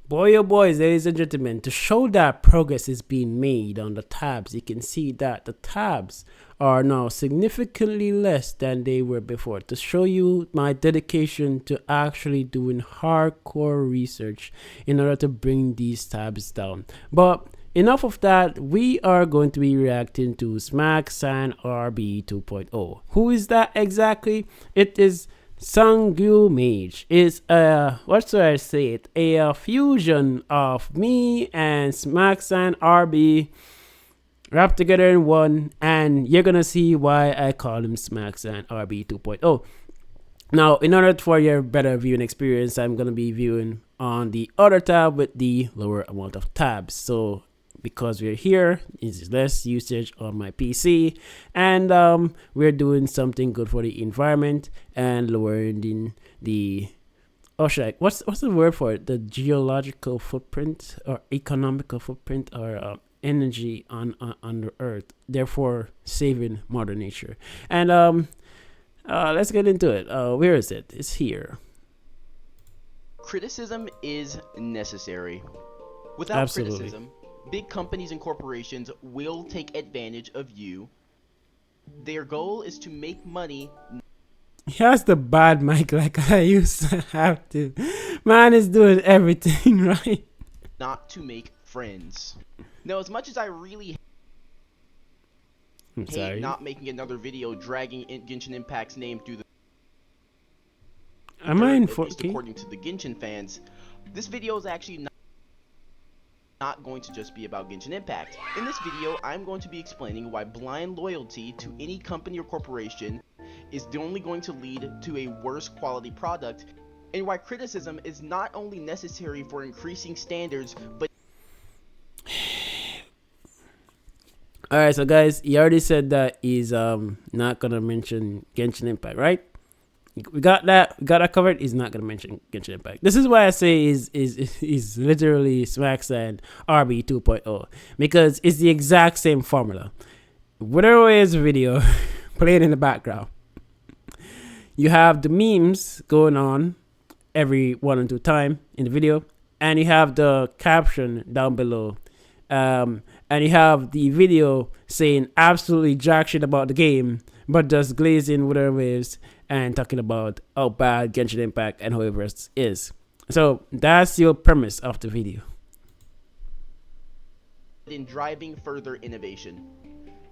Boy, oh boys, ladies and gentlemen, to show that progress is being made on the tabs, you can see that the tabs are now significantly less than they were before. To show you my dedication to actually doing hardcore research in order to bring these tabs down. But enough of that, we are going to be reacting to SmacksanRB 2.0. Who is that exactly? It is Sangyu Mage. Is what should I say it? A fusion of me and Smacksan RB wrapped together in one, and you're gonna see why I call him Smacksan RB 2.0. Now, in order for your better viewing experience, I'm gonna be viewing on the other tab with the lower amount of tabs. So because we're here, it's less usage on my PC, and we're doing something good for the environment and lowering the what's the word for it? The geological footprint or economical footprint or energy on the earth, therefore saving mother nature. And let's get into it. Where is it? It's here. Criticism is necessary. Without Absolutely. criticism, big companies and corporations will take advantage of you. Their goal is to make money, He has the bad mic like I used to have to. Man is doing everything right. not to make friends. Now, as much as I really I'm hate sorry. not making another video dragging Genshin Impact's name through the Am I in at least 4K? according to the Genshin fans, this video is actually not going to just be about Genshin Impact. In this video, I'm going to be explaining why blind loyalty to any company or corporation is only going to lead to a worse quality product, and why criticism is not only necessary for increasing standards, but Alright, so guys, he already said that he's not gonna mention Genshin Impact, right? We got that covered. He's not gonna mention Genshin Impact. This is why I say is literally Smacksan RB 2.0, because it's the exact same formula. Whatever is video playing in the background, you have the memes going on every 1 or 2 time in the video, and you have the caption down below, and you have the video saying absolutely jack shit about the game, but just glazing whatever waves and talking about how bad Genshin Impact and whoever else is. So that's your premise of the video. in driving further innovation.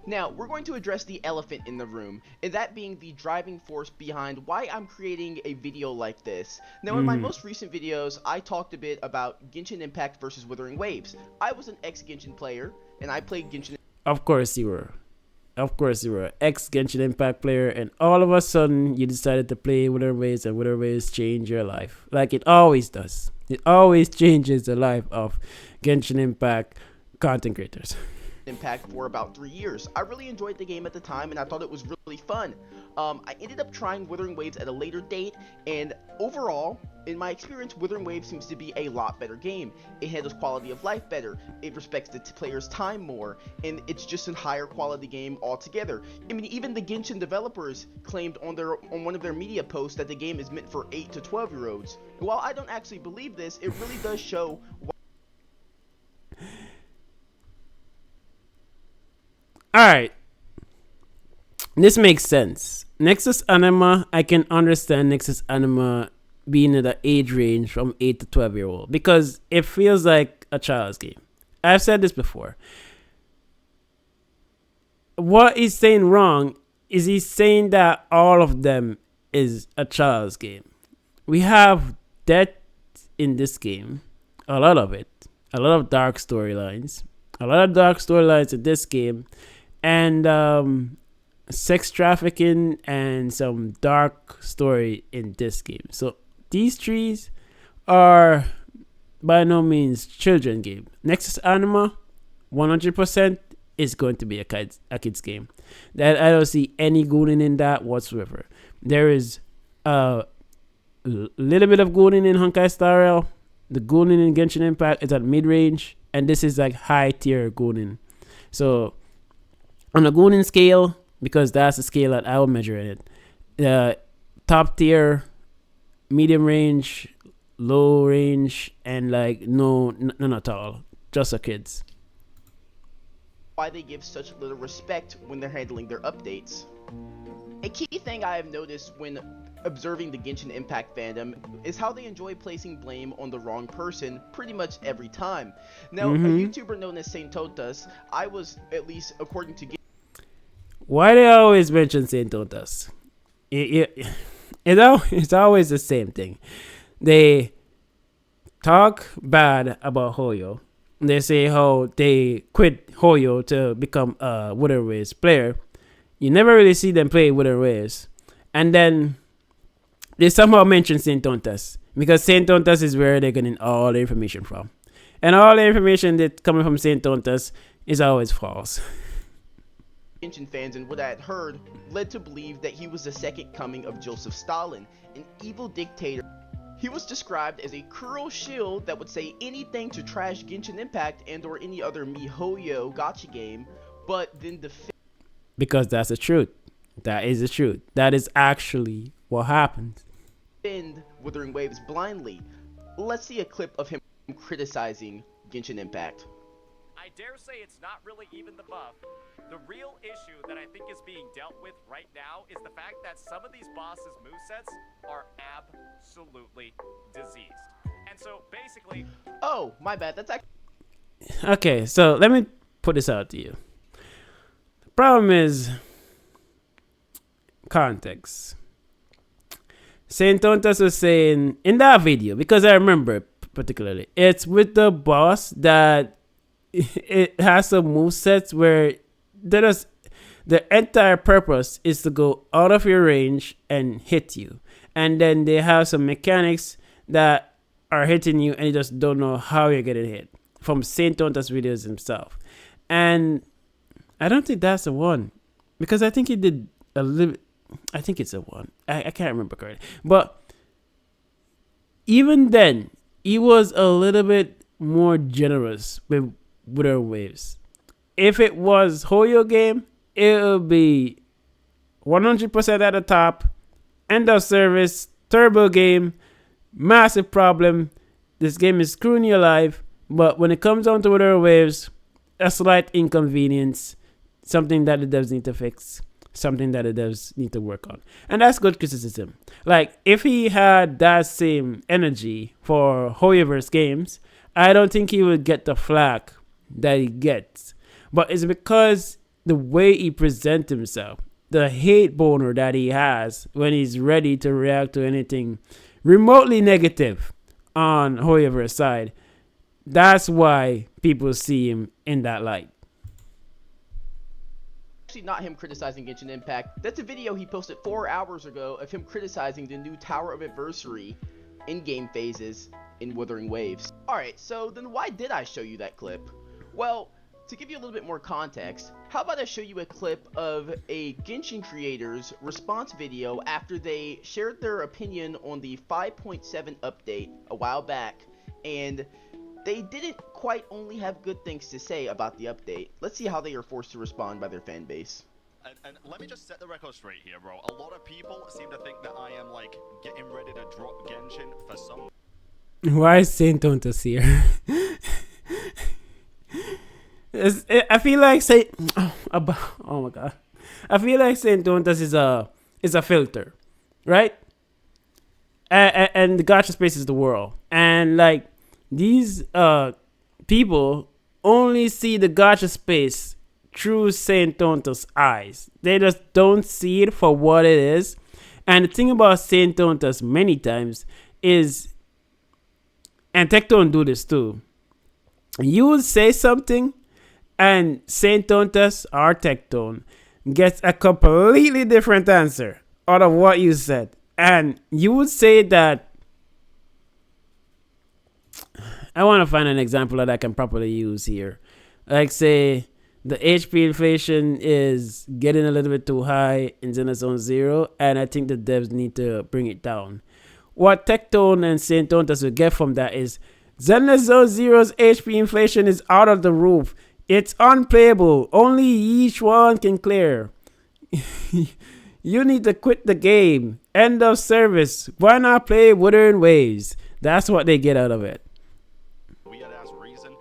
Now, we're going to address the elephant in the room, and that being the driving force behind why I'm creating a video like this. Now, in my most recent videos, I talked a bit about Genshin Impact versus Withering Waves. I was an ex-Genshin player, and I played Genshin Of course you were. Of course you were an ex Genshin Impact player, and all of a sudden you decided to play Wither Waves, and Wither Waves change your life. Like it always does. It always changes the life of Genshin Impact content creators. Impact for about 3 years. I really enjoyed the game at the time, and I thought it was really fun. I ended up trying Withering Waves at a later date, and overall, in my experience, Withering Waves seems to be a lot better game. It handles quality of life better, it respects the player's time more, and it's just a higher quality game altogether. I mean, even the Genshin developers claimed on one of their media posts that the game is meant for 8 to 12-year-olds. While I don't actually believe this, it really does show Alright. This makes sense. Nexus Anima, I can understand Nexus Anima being in the age range from 8 to 12-year-old, because it feels like a child's game. I've said this before. What he's saying wrong is he's saying that all of them is a child's game. We have death in this game, a lot of it, a lot of dark storylines, in this game, and sex trafficking and some dark story in this game. So these trees are by no means children game. Nexus Anima, 100% is going to be a kid's game. That I don't see any gooning in that whatsoever. There is a little bit of gooning in Honkai Star Rail. The gooning in Genshin Impact is at mid range, and this is like high tier gooning. So on a gooning scale, because that's the scale that I will measure it, top tier, medium range, low range and like none at all, just for kids. Why they give such little respect when they're handling their updates. A key thing I have noticed when observing the Genshin Impact fandom is how they enjoy placing blame on the wrong person pretty much every time. Now, a YouTuber known as Saint Totas, I was, at least according to Why they always mention Saint Totas? It's always the same thing. They talk bad about Hoyo. They say how they quit Hoyo to become a Wuthering Waves player. You never really see them play Wuthering Waves. And then they somehow mention Saint Tontas because Saint Tontas is where they're getting all the information from. And all the information that's coming from Saint Tontas is always false. Genshin fans and what I had heard led to believe that he was the second coming of Joseph Stalin, an evil dictator. He was described as a cruel shield that would say anything to trash Genshin Impact and or any other MiHoYo gacha game, but then because that's the truth. That is the truth. That is actually what happened. defend Wuthering Waves blindly. Let's see a clip of him criticizing Genshin Impact. I dare say it's not really even the buff. The real issue that I think is being dealt with right now is the fact that some of these bosses' movesets are absolutely diseased. And so basically... Oh, my bad. That's actually... Okay, so let me put this out to you. The problem is context. Saint Tontas was saying in that video, because I remember it particularly, it's with the boss that it has some movesets where the entire purpose is to go out of your range and hit you. And then they have some mechanics that are hitting you and you just don't know how you're getting hit. From Saint Tontas videos himself. And I don't think that's the one. Because I think he did a little... I think it's a one. I can't remember correctly. But even then, he was a little bit more generous with Wuthering Waves. If it was Hoyo game, it would be 100% at the top, end of service, turbo game, massive problem. This game is screwing you alive. But when it comes down to Wuthering Waves, a slight inconvenience, something that the devs need to fix, something that the devs need to work on. And that's good criticism. Like, if he had that same energy for Hoyoverse games, I don't think he would get the flack that he gets. But it's because the way he presents himself, the hate boner that he has when he's ready to react to anything remotely negative on Hoyover's side, that's why people see him in that light. Actually not him criticizing Genshin Impact. That's a video he posted 4 hours ago of him criticizing the new Tower of Adversary in-game phases in Wuthering Waves. Alright, so then why did I show you that clip? Well, to give you a little bit more context, how about I show you a clip of a Genshin creator's response video after they shared their opinion on the 5.7 update a while back, and they didn't quite only have good things to say about the update. Let's see how they are forced to respond by their fan base. And let me just set the record straight here, bro. A lot of people seem to think that I am, like, getting ready to drop Genshin for some... Why is Saint Tontas here? I feel like Saint... Oh my god. I feel like Saint Tontas is a filter, right? And the gacha space is the world. And, like, these people only see the gacha space through Saint Tontas' eyes. They just don't see it for what it is. And the thing about Saint Tontas many times is, and Tectone do this too, you will say something and Saint Tontas or Tectone gets a completely different answer out of what you said. And you would say that, I want to find an example that I can properly use here. Like, say, the HP inflation is getting a little bit too high in Xenozone Zero, and I think the devs need to bring it down. What Tectone and Saint Tontas will get from that is, Xenozone Zero's HP inflation is out of the roof. It's unplayable. Only each one can clear. You need to quit the game. End of service. Why not play Wuthering Waves? That's what they get out of it. Weird-ass reason,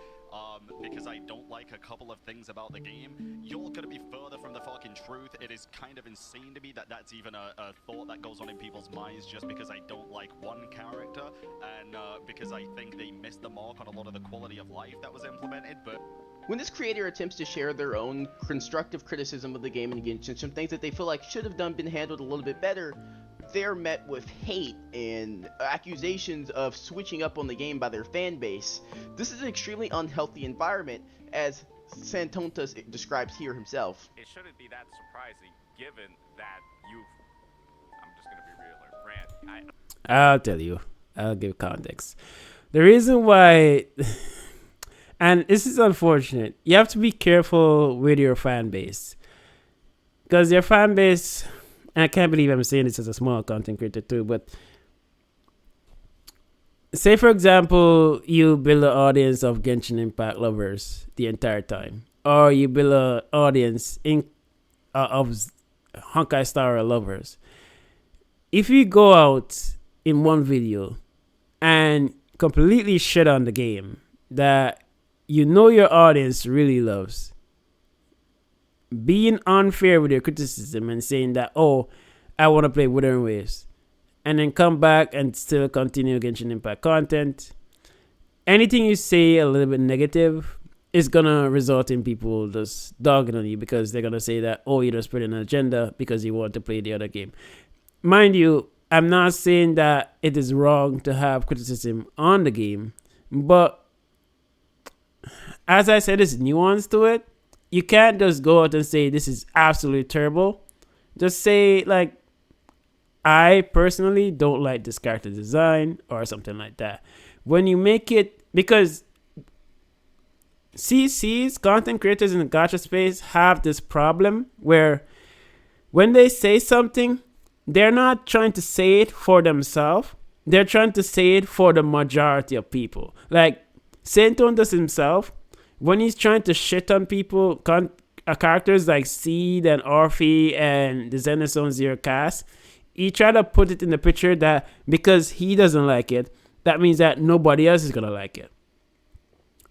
because I don't like a couple of things about the game, you're gonna be further from the fucking truth. It is kind of insane to me that that's even a thought that goes on in people's minds just because I don't like one character, and because I think they missed the mark on a lot of the quality of life that was implemented, but... When this creator attempts to share their own constructive criticism of the game in Genshin, some things that they feel like should have been handled a little bit better, they're met with hate and accusations of switching up on the game by their fan base. This is an extremely unhealthy environment, as Santontas describes here himself. It shouldn't be that surprising, given that you've... I'm just gonna be real here, Grant. I'll tell you. I'll give context. The reason why... And this is unfortunate. You have to be careful with your fan base. Because your fan base... And I can't believe I'm saying this as a small content creator too, but... Say, for example, you build an audience of Genshin Impact lovers the entire time. Or you build an audience of Honkai Star lovers. If you go out in one video and completely shit on the game that you know your audience really loves, being unfair with your criticism and saying that, oh, I want to play Wuthering Waves, and then come back and still continue Genshin Impact content, anything you say a little bit negative is going to result in people just dogging on you because they're going to say that, oh, you're just spreading an agenda because you want to play the other game. Mind you, I'm not saying that it is wrong to have criticism on the game, but as I said, there's nuance to it. You can't just go out and say this is absolutely terrible. Just say, like, I personally don't like this character design or something like that. When you make it, because CCs, content creators in the gacha space, have this problem where when they say something, they're not trying to say it for themselves. They're trying to say it for the majority of people. Like, Sainton does himself. When he's trying to shit on people, characters like Seed and Orphe and the Zenithzone Zero cast, he tried to put it in the picture that because he doesn't like it, that means that nobody else is gonna like it.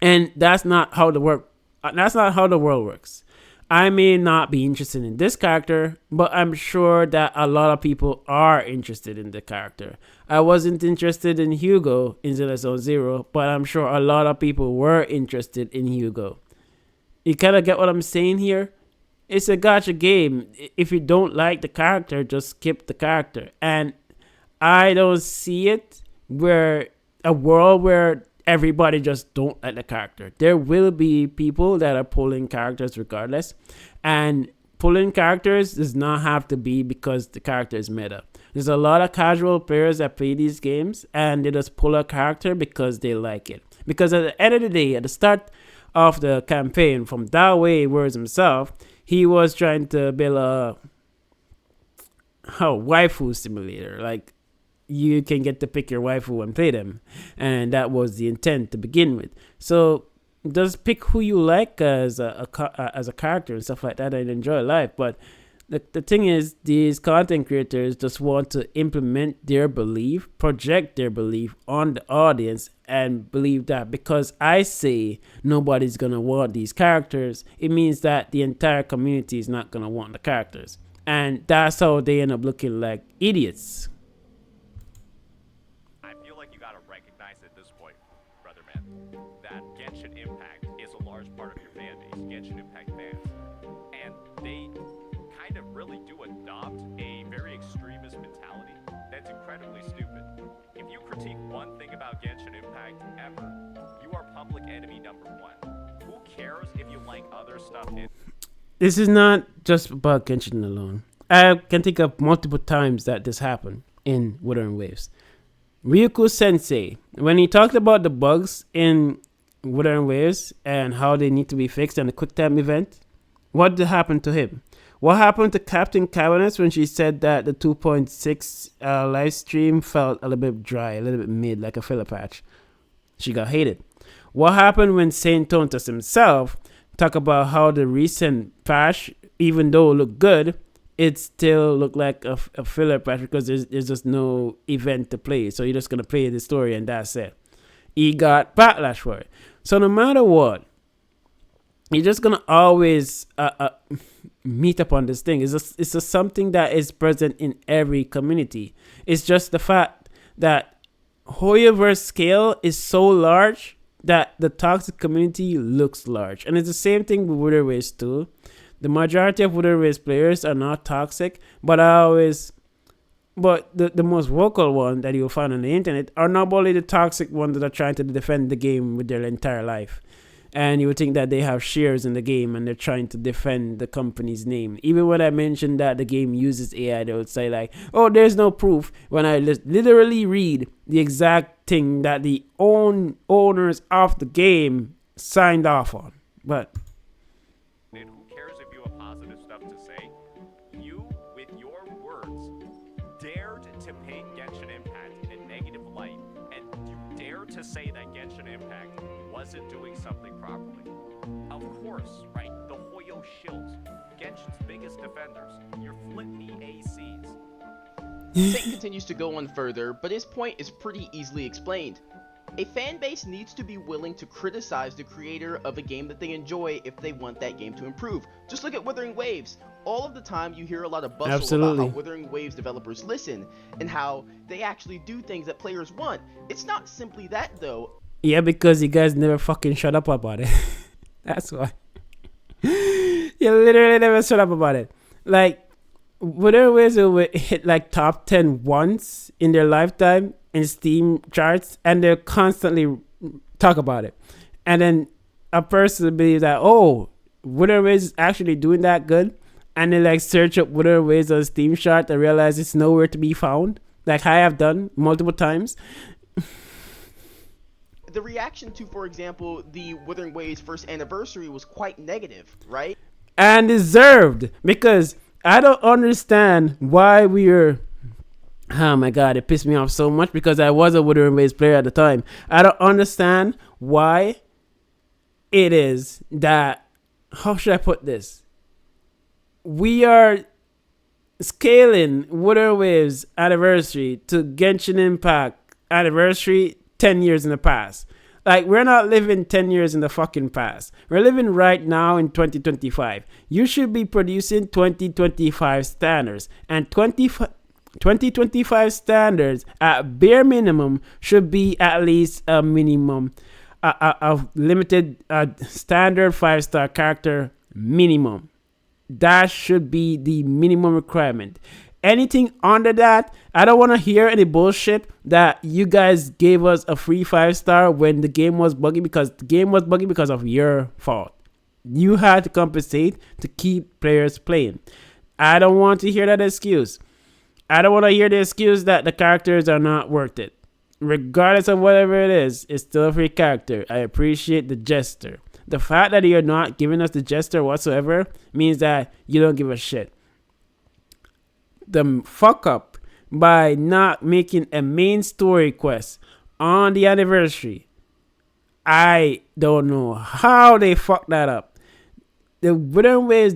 And that's not how the world works. I may not be interested in this character, but I'm sure that a lot of people are interested in the character. I wasn't interested in Hugo in Zenithzone Zero, but I'm sure a lot of people were interested in Hugo. You kind of get what I'm saying here? It's a gacha game. If you don't like the character, just skip the character. And I don't see it where a world where everybody just don't like the character. There will be people that are pulling characters regardless, and pulling characters does not have to be because the character is meta. There's a lot of casual players that play these games and they just pull a character because they like it. Because at the end of the day, at the start of the campaign, from that way words himself, he was trying to build a waifu simulator. Like, you can get to pick your waifu and play them, and that was the intent to begin with. So just pick who you like as a character and stuff like that and enjoy life. But the thing is, these content creators just want to implement their belief, project their belief on the audience, and believe that because I say nobody's gonna want these characters, it means that the entire community is not gonna want the characters, and that's how they end up looking like idiots. Genshin Impact is a large part of your fan base, Genshin Impact fans, and they kind of really do adopt a very extremist mentality that's incredibly stupid. If you critique one thing about Genshin Impact ever, you are public enemy number one. Who cares if you like other stuff? This is not just about Genshin alone. I can think of multiple times that this happened in Wuthering Waves. Ryuko Sensei, when he talked about the bugs in Wuthering Waves and how they need to be fixed and the quick time event, what happened to him? What happened to Captain Cabinets when she said that the 2.6 live stream felt a little bit dry, a little bit mid, like a filler patch? She got hated. What happened when Saint Tontas himself talked about how the recent patch, even though it looked good, it still look like a filler patch because there's just no event to play. So you're just gonna play the story and that's it. He got backlash for it. So no matter what, you're just gonna always meet up on this thing. It's just something that is present in every community. It's just the fact that Hoyoverse scale is so large that the toxic community looks large. And it's the same thing with Wither Race too. The majority of Wither Race players are not toxic, but the most vocal one that you'll find on the internet are not only the toxic ones that are trying to defend the game with their entire life. And you would think that they have shares in the game and they're trying to defend the company's name. Even when I mentioned that the game uses AI, they would say like, oh, there's no proof. When I literally read the exact thing that the owners of the game signed off on. But who cares if you have positive stuff to say? You, with your words, dared to paint Genshin Impact in a negative light, and you dare to say that Genshin Impact wasn't doing something properly. Of course, right? The Hoyo shills, Genshin's biggest defenders, your flippy ACs. Satan continues to go on further, but his point is pretty easily explained. A fan base needs to be willing to criticize the creator of a game that they enjoy if they want that game to improve. Just look at Wuthering Waves. All of the time you hear a lot of bustle about how Wuthering Waves developers listen and how they actually do things that players want. It's not simply that though. Yeah, because you guys never fucking shut up about it. That's why. You literally never shut up about it. Like, Wuthering Waves will hit like top 10 once in their lifetime in Steam charts, and they'll constantly talk about it. And then a person believes that, oh, Wuthering Waves is actually doing that good, and they like search up Wuthering Waves on Steam chart and realize it's nowhere to be found, like I have done multiple times. The reaction to, for example, the Wuthering Waves first anniversary was quite negative, right? And deserved, because I don't understand why we're... Oh my god, it pissed me off so much because I was a Wuthering Waves player at the time. I don't understand why it is that... How should I put this? We are scaling Wuthering Waves anniversary to Genshin Impact anniversary 10 years in the past. Like, we're not living 10 years in the fucking past. We're living right now in 2025. You should be producing 2025 standards. And 2025 standards, at bare minimum, should be at least a minimum, a limited standard 5-star character minimum. That should be the minimum requirement. Anything under that, I don't want to hear any bullshit that you guys gave us a free 5-star when the game was buggy, because the game was buggy because of your fault. You had to compensate to keep players playing. I don't want to hear that excuse. I don't want to hear the excuse that the characters are not worth it. Regardless of whatever it is, it's still a free character. I appreciate the gesture. The fact that you're not giving us the gesture whatsoever means that you don't give a shit. The fuck up by not making a main story quest on the anniversary. I don't know how they fucked that up. The Wuthering Waves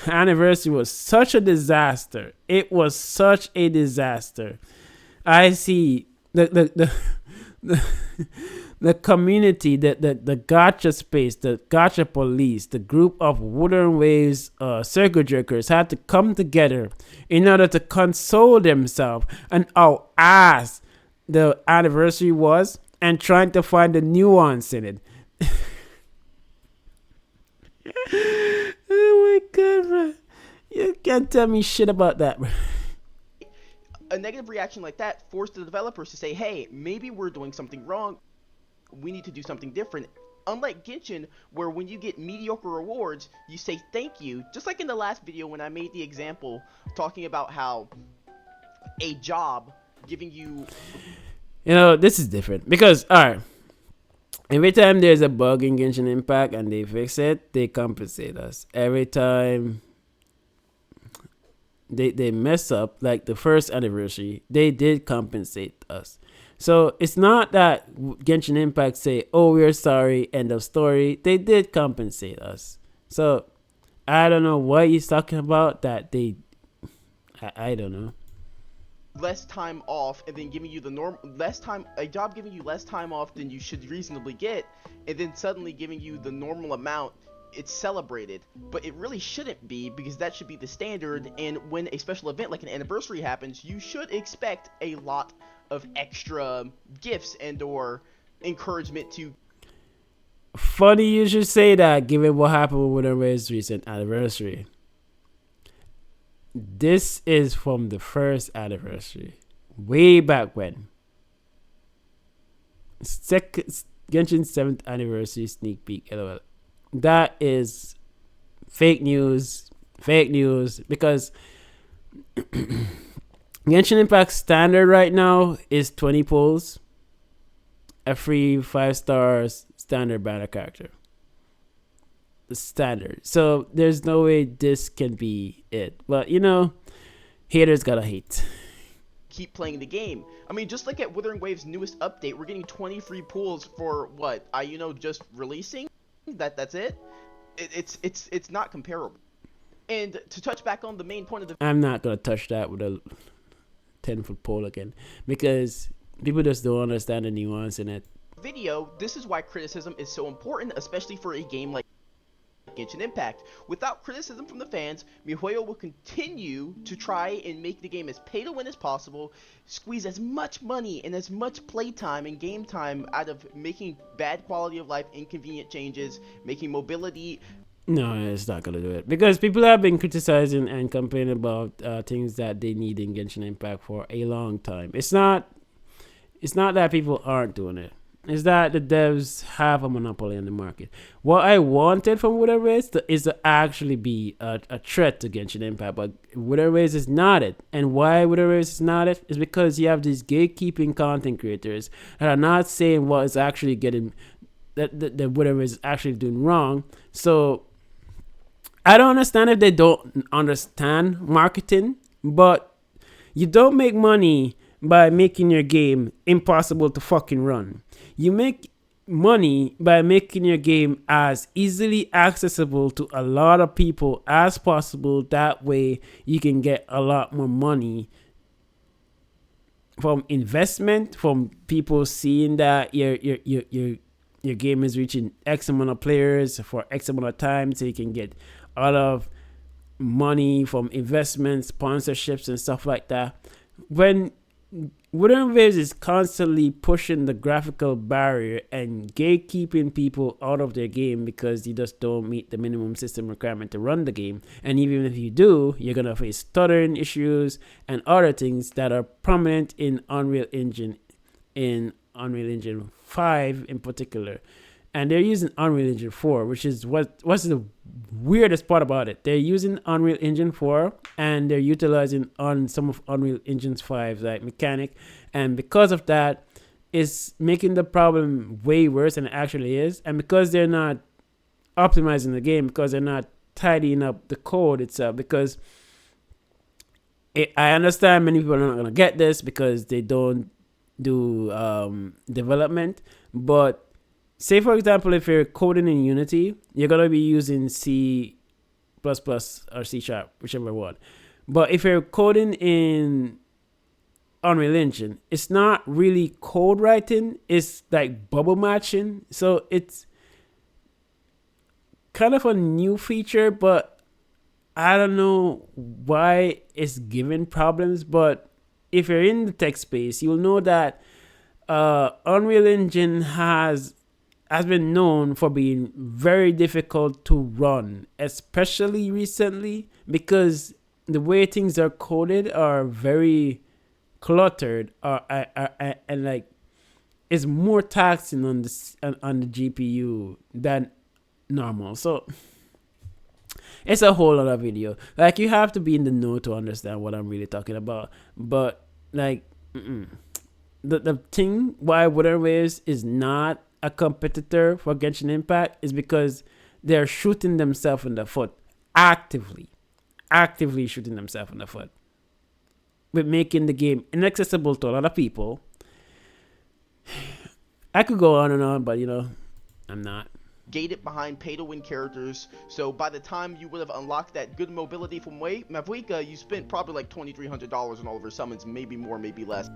anniversary was such a disaster. It was such a disaster. I see the community, the gacha space, the gacha police, the group of Wuthering Waves circle jerkers had to come together in order to console themselves and how ass the anniversary was and trying to find the nuance in it. Oh my god, bro. You can't tell me shit about that, bro. A negative reaction like that forced the developers to say, hey, maybe we're doing something wrong. We need to do something different. Unlike Genshin, where when you get mediocre rewards, you say thank you. Just like in the last video when I made the example talking about how a job giving you... You know, this is different. Because, alright, every time there's a bug in Genshin Impact and they fix it, they compensate us. Every time they mess up, like the first anniversary, they did compensate us. So it's not that Genshin Impact say, oh, we're sorry, end of story. They did compensate us. So I don't know what he's talking about, that they I don't know. less time off and then giving you the a job giving you less time off than you should reasonably get, and then suddenly giving you the normal amount, it's celebrated. But it really shouldn't be, because that should be the standard. And when a special event like an anniversary happens, you should expect a lot of extra gifts and or encouragement to. Funny you should say that, given what happened with Winter's recent anniversary. This is from the first anniversary, way back when. Genshin's 7th anniversary sneak peek. LOL. That is fake news. Fake news, because Genshin Impact standard right now is 20 pulls, a free 5-star standard banner character. The standard. So there's no way this can be it. But haters gotta hate. Keep playing the game. I mean, just like at Wuthering Waves' newest update, we're getting 20 free pools for what? Just releasing? That's it? It's not comparable. And to touch back on the main point of the I'm not gonna touch that with a 10-foot pole again, because people just don't understand the nuance in it. video, this is why criticism is so important, especially for a game like Genshin Impact. Without criticism from the fans, MiHoYo will continue to try and make the game as pay to win as possible, squeeze as much money and as much playtime and game time out of making bad quality of life inconvenient changes, making mobility. No, it's not gonna do it, because people have been criticizing and complaining about things that they need in Genshin Impact for a long time. It's not that people aren't doing it. It's that the devs have a monopoly on the market. What I wanted from Wither is to actually be a threat to Genshin Impact, but Wither is not it. And why Wither is not it is because you have these gatekeeping content creators that are not saying what is actually getting that Wither is actually doing wrong. So I don't understand if they don't understand marketing, but you don't make money by making your game impossible to fucking run. You make money by making your game as easily accessible to a lot of people as possible. That way you can get a lot more money from investment, from people seeing that your game is reaching X amount of players for X amount of time, so you can get a lot of money from investments, sponsorships, and stuff like that. When Wuthering Waves is constantly pushing the graphical barrier and gatekeeping people out of their game because you just don't meet the minimum system requirement to run the game. And even if you do, you're going to face stuttering issues and other things that are prominent in Unreal Engine 5 in particular. And they're using Unreal Engine 4, which is what's the weirdest part about it. They're using Unreal Engine 4 and they're utilizing on some of Unreal Engine 5's like mechanic. And because of that, it's making the problem way worse than it actually is. And because they're not optimizing the game, because they're not tidying up the code itself, because I understand many people are not going to get this because they don't do development, but say, for example, if you're coding in Unity, you're going to be using C++ or C#, whichever one. But if you're coding in Unreal Engine, it's not really code writing. It's like bubble matching. So it's kind of a new feature, but I don't know why it's giving problems. But if you're in the tech space, you'll know that Unreal Engine has been known for being very difficult to run, especially recently, because the way things are coded are very cluttered, and like it's more taxing on the GPU than normal. So it's a whole other video. Like, you have to be in the know to understand what I'm really talking about. But like, the thing why Wuthering Waves is not a competitor for Genshin Impact is because they're shooting themselves in the foot, actively shooting themselves in the foot with making the game inaccessible to a lot of people. I could go on and on, but I'm not. gated behind pay-to-win characters. So by the time you would have unlocked that good mobility from Mavuika, you spent probably like $2,300 on all of her summons, maybe more, maybe less.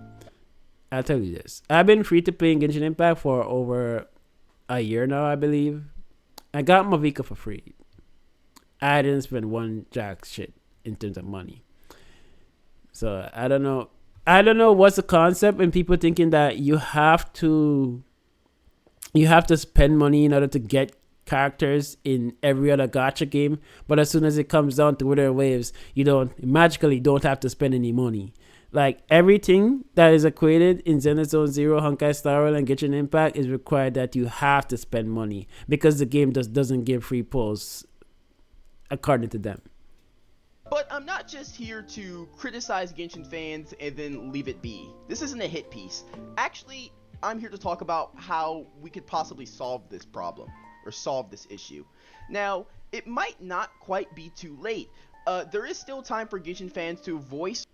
I'll tell you this. I've been free to play Genshin Impact for over a year now, I believe. I got Mavuika for free. I didn't spend one jack shit in terms of money. So I don't know. I don't know what's the concept and people thinking that you have to spend money in order to get characters in every other gacha game, but as soon as it comes down to Wither Waves, you magically don't have to spend any money. Like everything that is equated in Zenith Zone Zero, Honkai Star Rail, and Genshin Impact is required that you have to spend money because the game doesn't give free pulls according to them. But I'm not just here to criticize Genshin fans and then leave it be. This isn't a hit piece. Actually, I'm here to talk about how we could possibly solve this problem or solve this issue. Now, it might not quite be too late. There is still time for Genshin fans to voice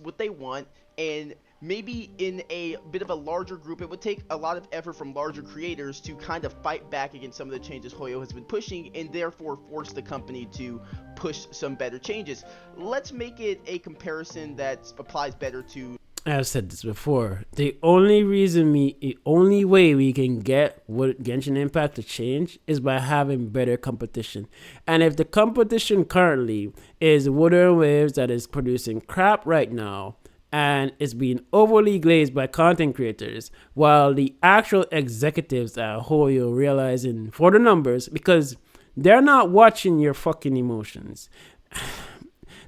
what they want, and maybe in a bit of a larger group, it would take a lot of effort from larger creators to kind of fight back against some of the changes Hoyo has been pushing and therefore force the company to push some better changes. Let's make it a comparison that applies better to... I've said this before. The only way we can get what Genshin Impact to change is by having better competition. And if the competition currently is Wither Waves that is producing crap right now and is being overly glazed by content creators, while the actual executives at Hoyo realizing for the numbers, because they're not watching your fucking emotions.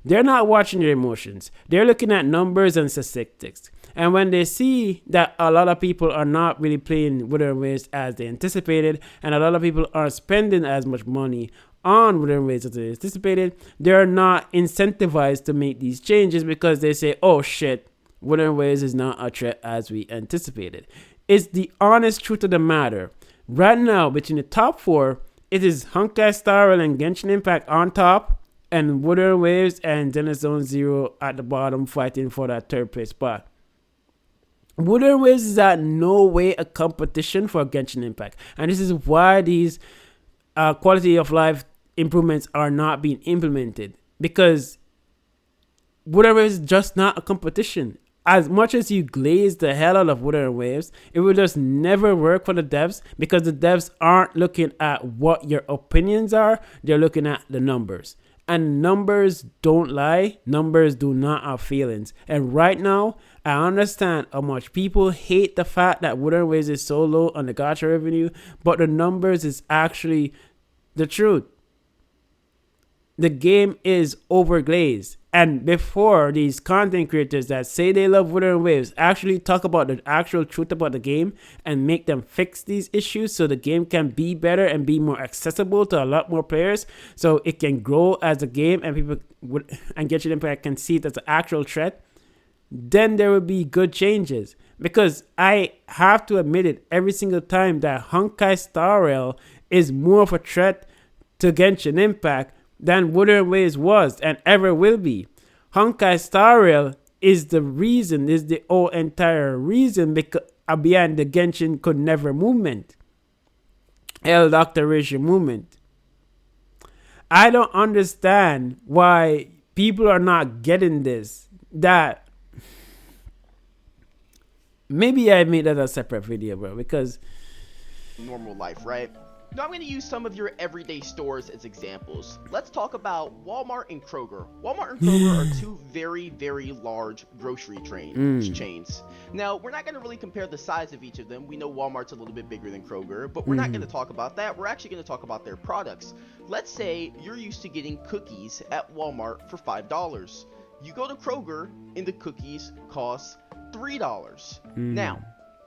They're not watching your emotions. They're looking at numbers and statistics. And when they see that a lot of people are not really playing Wither Waves as they anticipated, and a lot of people aren't spending as much money on Wither Waves as they anticipated, they're not incentivized to make these changes because they say, oh shit, Wither Waves is not a threat as we anticipated. It's the honest truth of the matter. Right now, between the top four, it is Honkai Star Rail and Genshin Impact on top, and Wither Waves and Zenith Zone Zero at the bottom fighting for that third place spot. Wither Waves is at no way a competition for Genshin Impact. And this is why these quality of life improvements are not being implemented. Because Wither Waves is just not a competition. As much as you glaze the hell out of Wither Waves, it will just never work for the devs because the devs aren't looking at what your opinions are. They're looking at the numbers. And numbers don't lie. Numbers do not have feelings. And right now, I understand how much people hate the fact that Wither Waves is so low on the gacha revenue, but the numbers is actually the truth. The game is overglazed. And before these content creators that say they love Wither Waves actually talk about the actual truth about the game and make them fix these issues so the game can be better and be more accessible to a lot more players, so it can grow as a game and people and Genshin Impact can see it as an actual threat, then there will be good changes. Because I have to admit it every single time that Honkai Star Rail is more of a threat to Genshin Impact than Wither Waves was and ever will be. Honkai Star Rail is the whole entire reason behind the Genshin could never movement. Dr. Ratio movement. I don't understand why people are not getting this. That maybe I made that a separate video, bro, because normal life, right? Now I'm going to use some of your everyday stores as examples. Let's talk about Walmart and Kroger. Walmart and Kroger are two very, very large grocery chains. Now, we're not going to really compare the size of each of them. We know Walmart's a little bit bigger than Kroger, but we're not going to talk about that. We're actually going to talk about their products. Let's say you're used to getting cookies at Walmart for $5. You go to Kroger and the cookies cost $3. Now,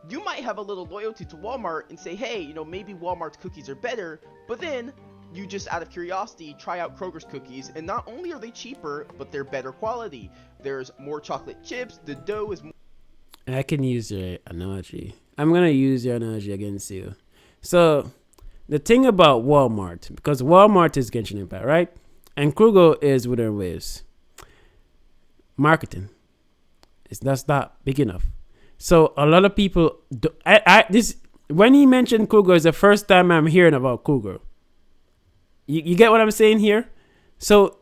you might have a little loyalty to Walmart and say, hey, maybe Walmart's cookies are better, but then you just out of curiosity try out Kroger's cookies, and not only are they cheaper, but they're better quality. There's more chocolate chips, the dough is more... I can use your analogy. I'm going to use your analogy against you. So, the thing about Walmart, because Walmart is Genshin Impact, right? And Kroger is Wither Waves. Marketing. That's not big enough. So a lot of people When he mentioned Cougar, is the first time I'm hearing about Cougar. You get what I'm saying here? So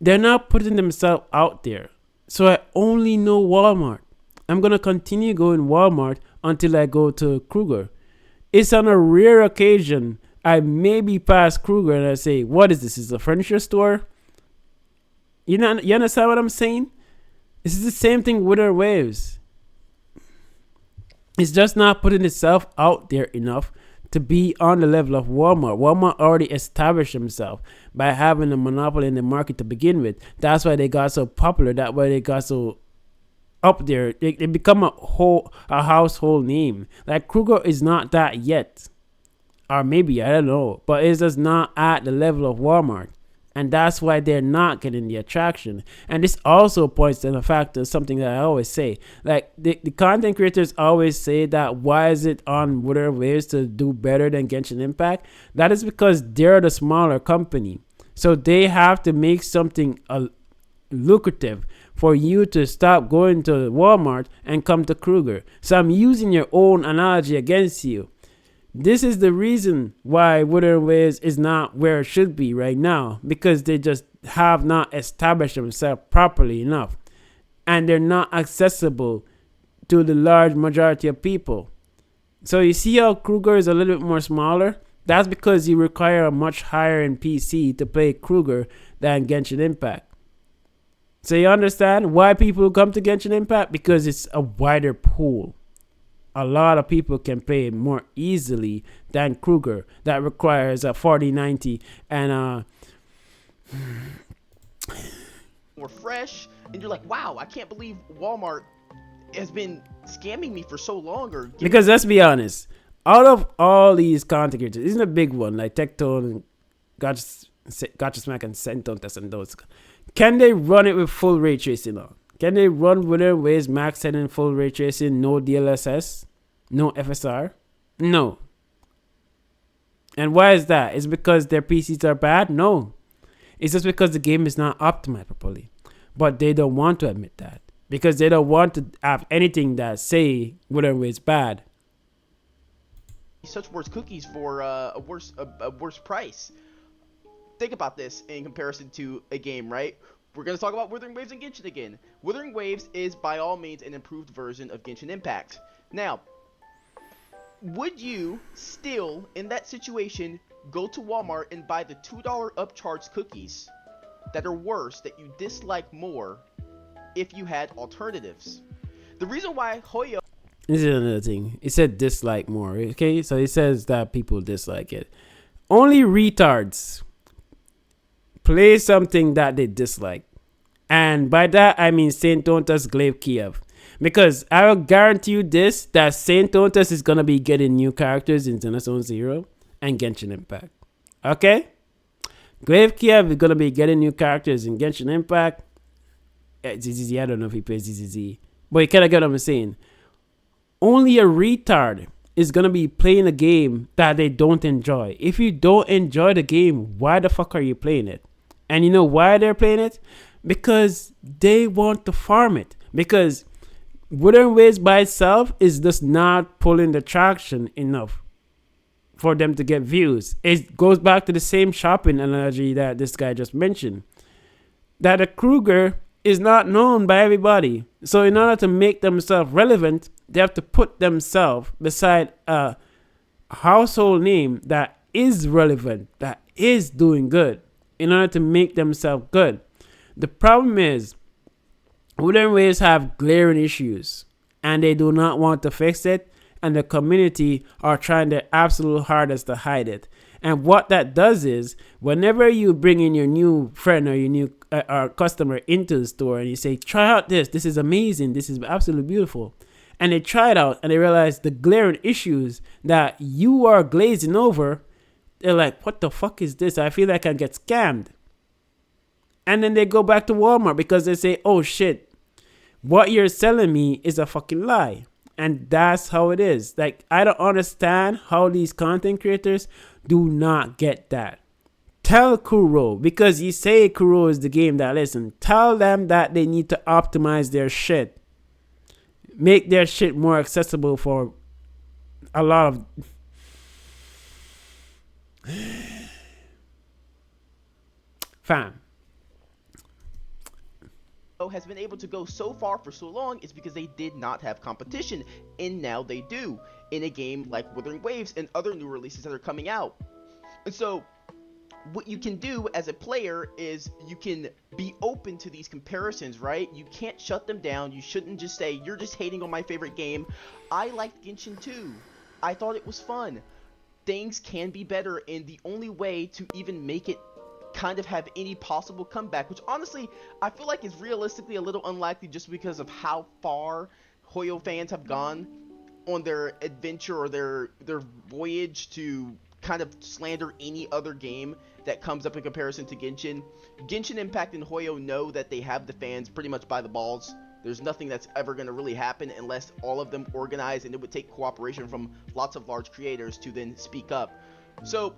they're not putting themselves out there. So I only know Walmart. I'm going to continue going Walmart until I go to Kruger. It's on a rare occasion I maybe pass Kruger and I say, what is this? Is it a furniture store? You understand what I'm saying? This is the same thing with our waves. It's just not putting itself out there enough to be on the level of Walmart. Walmart already established himself by having a monopoly in the market to begin with. That's why they got so popular. That's why they got so up there. They become a household name. Like Kruger is not that yet. Or maybe, I don't know. But it's just not at the level of Walmart. And that's why they're not getting the attraction. And this also points to the fact of something that I always say. Like, the content creators always say that why is it on Wuthering Waves to do better than Genshin Impact? That is because they're the smaller company. So they have to make something lucrative for you to stop going to Walmart and come to Kruger. So I'm using your own analogy against you. This is the reason why Wuthering Waves is not where it should be right now, because they just have not established themselves properly enough, and they're not accessible to the large majority of people. So you see how Kruger is a little bit more smaller? That's because you require a much higher end PC to play Kruger than Genshin Impact. So you understand why people come to Genshin Impact? Because it's a wider pool. A lot of people can play it more easily than Kruger. That requires a 4090 and more fresh, and you're like, wow, I can't believe Walmart has been scamming me for so long. Because let's be honest, out of all these content creators, isn't a big one like Tectone and Gotcha Smack and Senton and those. Can they run it with full ray tracing on? Can they run Wuthering Waves max 10 in full ray tracing, no DLSS, no FSR? No. And why is that? Is it because their PCs are bad? No. It's just because the game is not optimized properly. But they don't want to admit that, because they don't want to have anything that say Wuthering Waves bad. Such worse cookies for a worse price. Think about this in comparison to a game, right? We're going to talk about Wuthering Waves and Genshin again. Wuthering Waves is by all means an improved version of Genshin Impact. Now, would you still, in that situation, go to Walmart and buy the $2 upcharged cookies that are worse, that you dislike more, if you had alternatives? The reason why Hoyo... This is another thing. It said dislike more, okay? So it says that people dislike it. Only retards play something that they dislike. And by that, I mean Saint Tontas Glaive Kiev. Because I will guarantee you this, that Saint Tontas is going to be getting new characters in Xenosaga Zero and Genshin Impact. Okay? Glaive Kiev is going to be getting new characters in Genshin Impact. ZZZ, I don't know if he plays ZZZ. But you kind of get what I'm saying. Only a retard is going to be playing a game that they don't enjoy. If you don't enjoy the game, why the fuck are you playing it? And you know why they're playing it? Because they want to farm it. Because Wuthering Waves by itself is just not pulling the traction enough for them to get views. It goes back to the same shopping analogy that this guy just mentioned. That a Kruger is not known by everybody. So in order to make themselves relevant, they have to put themselves beside a household name that is relevant, that is doing good, in order to make themselves good. The problem is, Wuthering Waves have glaring issues, and they do not want to fix it, and the community are trying their absolute hardest to hide it. And what that does is, whenever you bring in your new friend or your new customer into the store and you say, try out this is amazing, this is absolutely beautiful, and they try it out and they realize the glaring issues that you are glazing over, they're like, what the fuck is this? I feel like I get scammed. And then they go back to Walmart because they say, oh shit, what you're selling me is a fucking lie. And that's how it is. Like, I don't understand how these content creators do not get that. Tell Kuro, because you say Kuro is the game that listen, tell them that they need to optimize their shit. Make their shit more accessible for a lot of fam. Has been able to go so far for so long is because they did not have competition, and now they do in a game like Wuthering Waves and other new releases that are coming out. And so what you can do as a player is you can be open to these comparisons, right? You can't shut them down. You shouldn't just say, you're just hating on my favorite game. I liked Genshin too. I thought it was fun. Things can be better, and the only way to even make it kind of have any possible comeback, which honestly I feel like is realistically a little unlikely just because of how far Hoyo fans have gone on their adventure or their voyage to kind of slander any other game that comes up in comparison to Genshin. Genshin Impact and Hoyo know that they have the fans pretty much by the balls. There's nothing that's ever going to really happen unless all of them organize, and it would take cooperation from lots of large creators to then speak up. So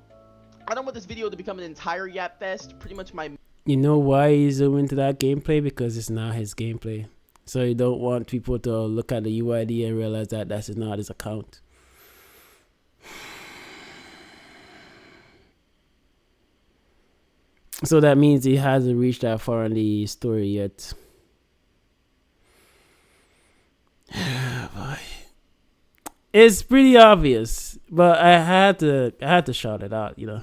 I don't want this video to become an entire yap fest. Pretty much my... You know why he's zooming into that gameplay? Because it's not his gameplay. So you don't want people to look at the UID and realize that that's not his account. So that means he hasn't reached that far in the story yet. Boy. It's pretty obvious, but I had to shout it out, you know.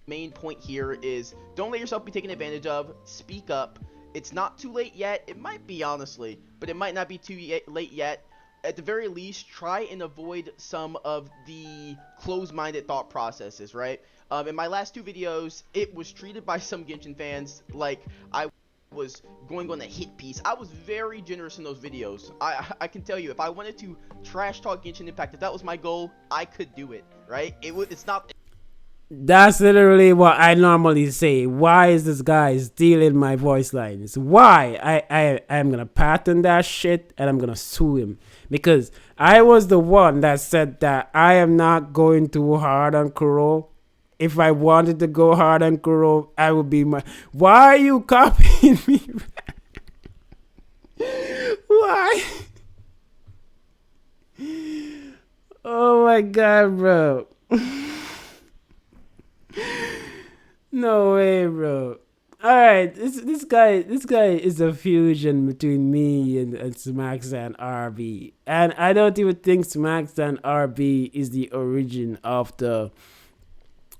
Main point here is don't let yourself be taken advantage of. Speak up. It's not too late yet. It might be, honestly, but it might not be too late yet. At the very least, try and avoid some of the closed-minded thought processes, right? In my last two videos, it was treated by some Genshin fans like I was going on a hit piece. I was very generous in those videos. I can tell you, if I wanted to trash talk Genshin Impact, if that was my goal, I could do it, right? It's not... That's literally what I normally say. Why is this guy stealing my voice lines? Why? I'm gonna patent that shit and I'm gonna sue him. Because I was the one that said that I am not going too hard on Kuro. If I wanted to go hard on Kuro, I would be my... Why are you copying me? Why? Oh my god, bro. No way, bro. Alright, this guy is a fusion between me and SmacksanRB. And I don't even think SmacksanRB is the origin of the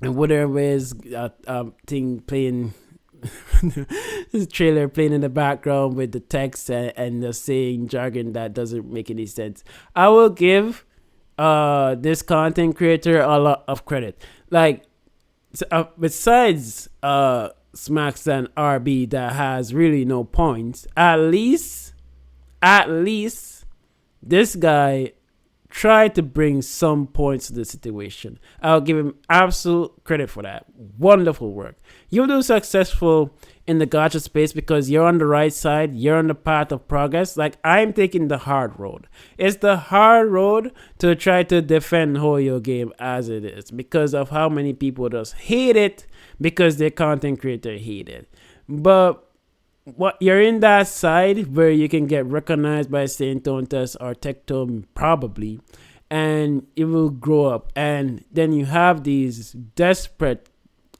Wuthering Waves thing playing this trailer playing in the background with the text and the saying jargon that doesn't make any sense. I will give this content creator a lot of credit. Like, besides SmacksanRB that has really no points, at least this guy tried to bring some points to the situation. I'll give him absolute credit for that. Wonderful work. You'll do successful in the gacha space because you're on the right side. You're on the path of progress. Like, I'm taking the hard road. It's the hard road to try to defend Hoyo game as it is because of how many people just hate it because their content creator hate it. But what you're in that side where you can get recognized by Saint Tontas or Tectome probably, and it will grow up. And then you have these desperate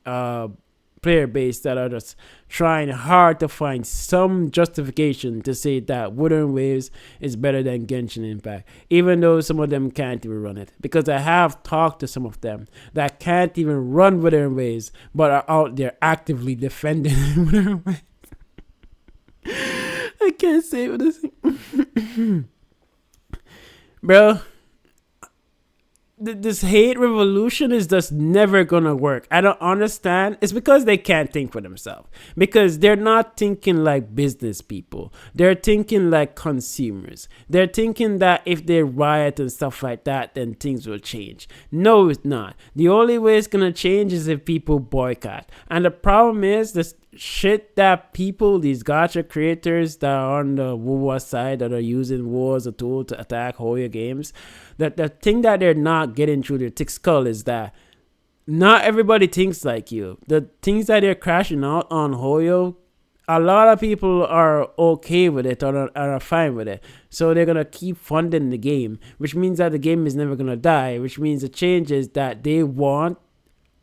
player base that are just trying hard to find some justification to say that Wuthering Waves is better than Genshin Impact, even though some of them can't even run it. Because I have talked to some of them that can't even run Wuthering Waves but are out there actively defending Wuthering Waves. I can't say what this bro. This hate revolution is just never gonna work. I don't understand. It's because they can't think for themselves. Because they're not thinking like business people. They're thinking like consumers. They're thinking that if they riot and stuff like that, then things will change. No, it's not. The only way it's gonna change is if people boycott. And the problem is this shit that people, these gacha creators that are on the WoW side that are using WoW as a tool to attack Hoyo games, that the thing that they're not getting through their thick skull is that not everybody thinks like you. The things that they're crashing out on Hoyo a lot of people are okay with it or are fine with it. So they're going to keep funding the game, which means that the game is never going to die, which means the changes that they want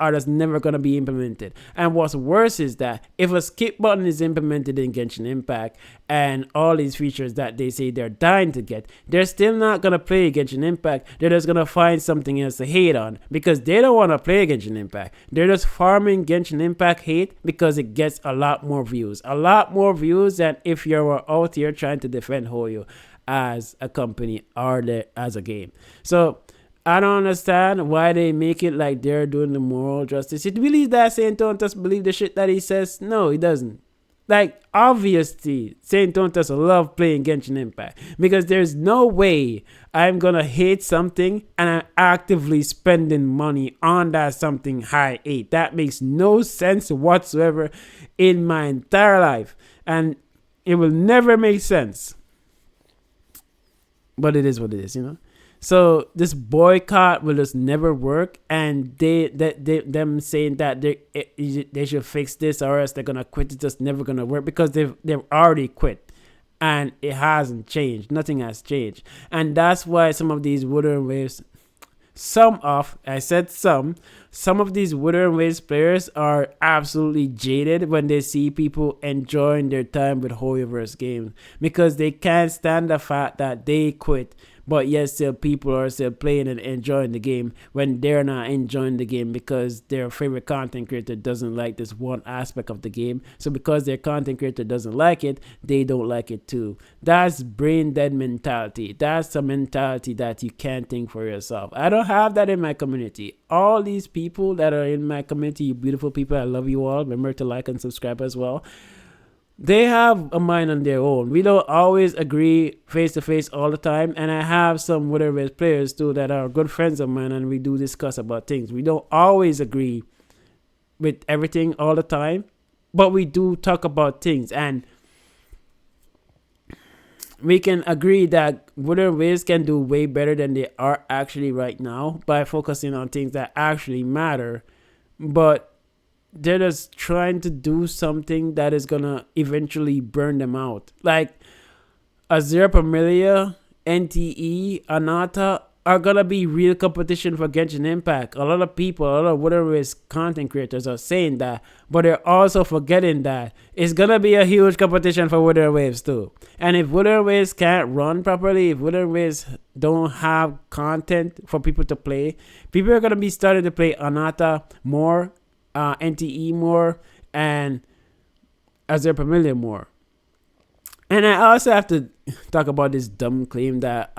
are just never going to be implemented. And what's worse is that if a skip button is implemented in Genshin Impact and all these features that they say they're dying to get, they're still not going to play Genshin Impact. They're just going to find something else to hate on because they don't want to play Genshin Impact. They're just farming Genshin Impact hate because it gets a lot more views. A lot more views than if you were out here trying to defend Hoyo as a company or as a game. So I don't understand why they make it like they're doing the moral justice. It believes that Saint Tontus believe the shit that he says? No, he doesn't. Like, obviously, Saint Tontus love playing Genshin Impact because there's no way I'm gonna hate something and I'm actively spending money on that something I hate. That makes no sense whatsoever in my entire life, and it will never make sense. But it is what it is, you know. So this boycott will just never work, and them saying that they should fix this or else they're gonna quit. It's just never gonna work because they've already quit, and it hasn't changed. Nothing has changed, and that's why some of these Wuthering Waves, some of these Wuthering Waves players are absolutely jaded when they see people enjoying their time with Hoyoverse games because they can't stand the fact that they quit. But yes, still people are still playing and enjoying the game when they're not enjoying the game because their favorite content creator doesn't like this one aspect of the game. So because their content creator doesn't like it, they don't like it too. That's brain dead mentality. That's a mentality that you can't think for yourself. I don't have that in my community. All these people that are in my community, you beautiful people, I love you all. Remember to like and subscribe as well. They have a mind on their own. We don't always agree face to face all the time. And I have some Wuthering players too that are good friends of mine, and we do discuss about things. We don't always agree with everything all the time, but we do talk about things. And we can agree that Wuthering can do way better than they are actually right now by focusing on things that actually matter. But they're just trying to do something that is gonna eventually burn them out. Like Azure Pamelia, NTE, Anata are gonna be real competition for Genshin Impact. A lot of people, a lot of Wuthering content creators are saying that, but they're also forgetting that it's gonna be a huge competition for Wuthering Waves too. And if Wuthering Waves can't run properly, if Wuthering Waves don't have content for people to play, people are gonna be starting to play Anata more, NTE more, and Azure Pamelia more. And I also have to talk about this dumb claim that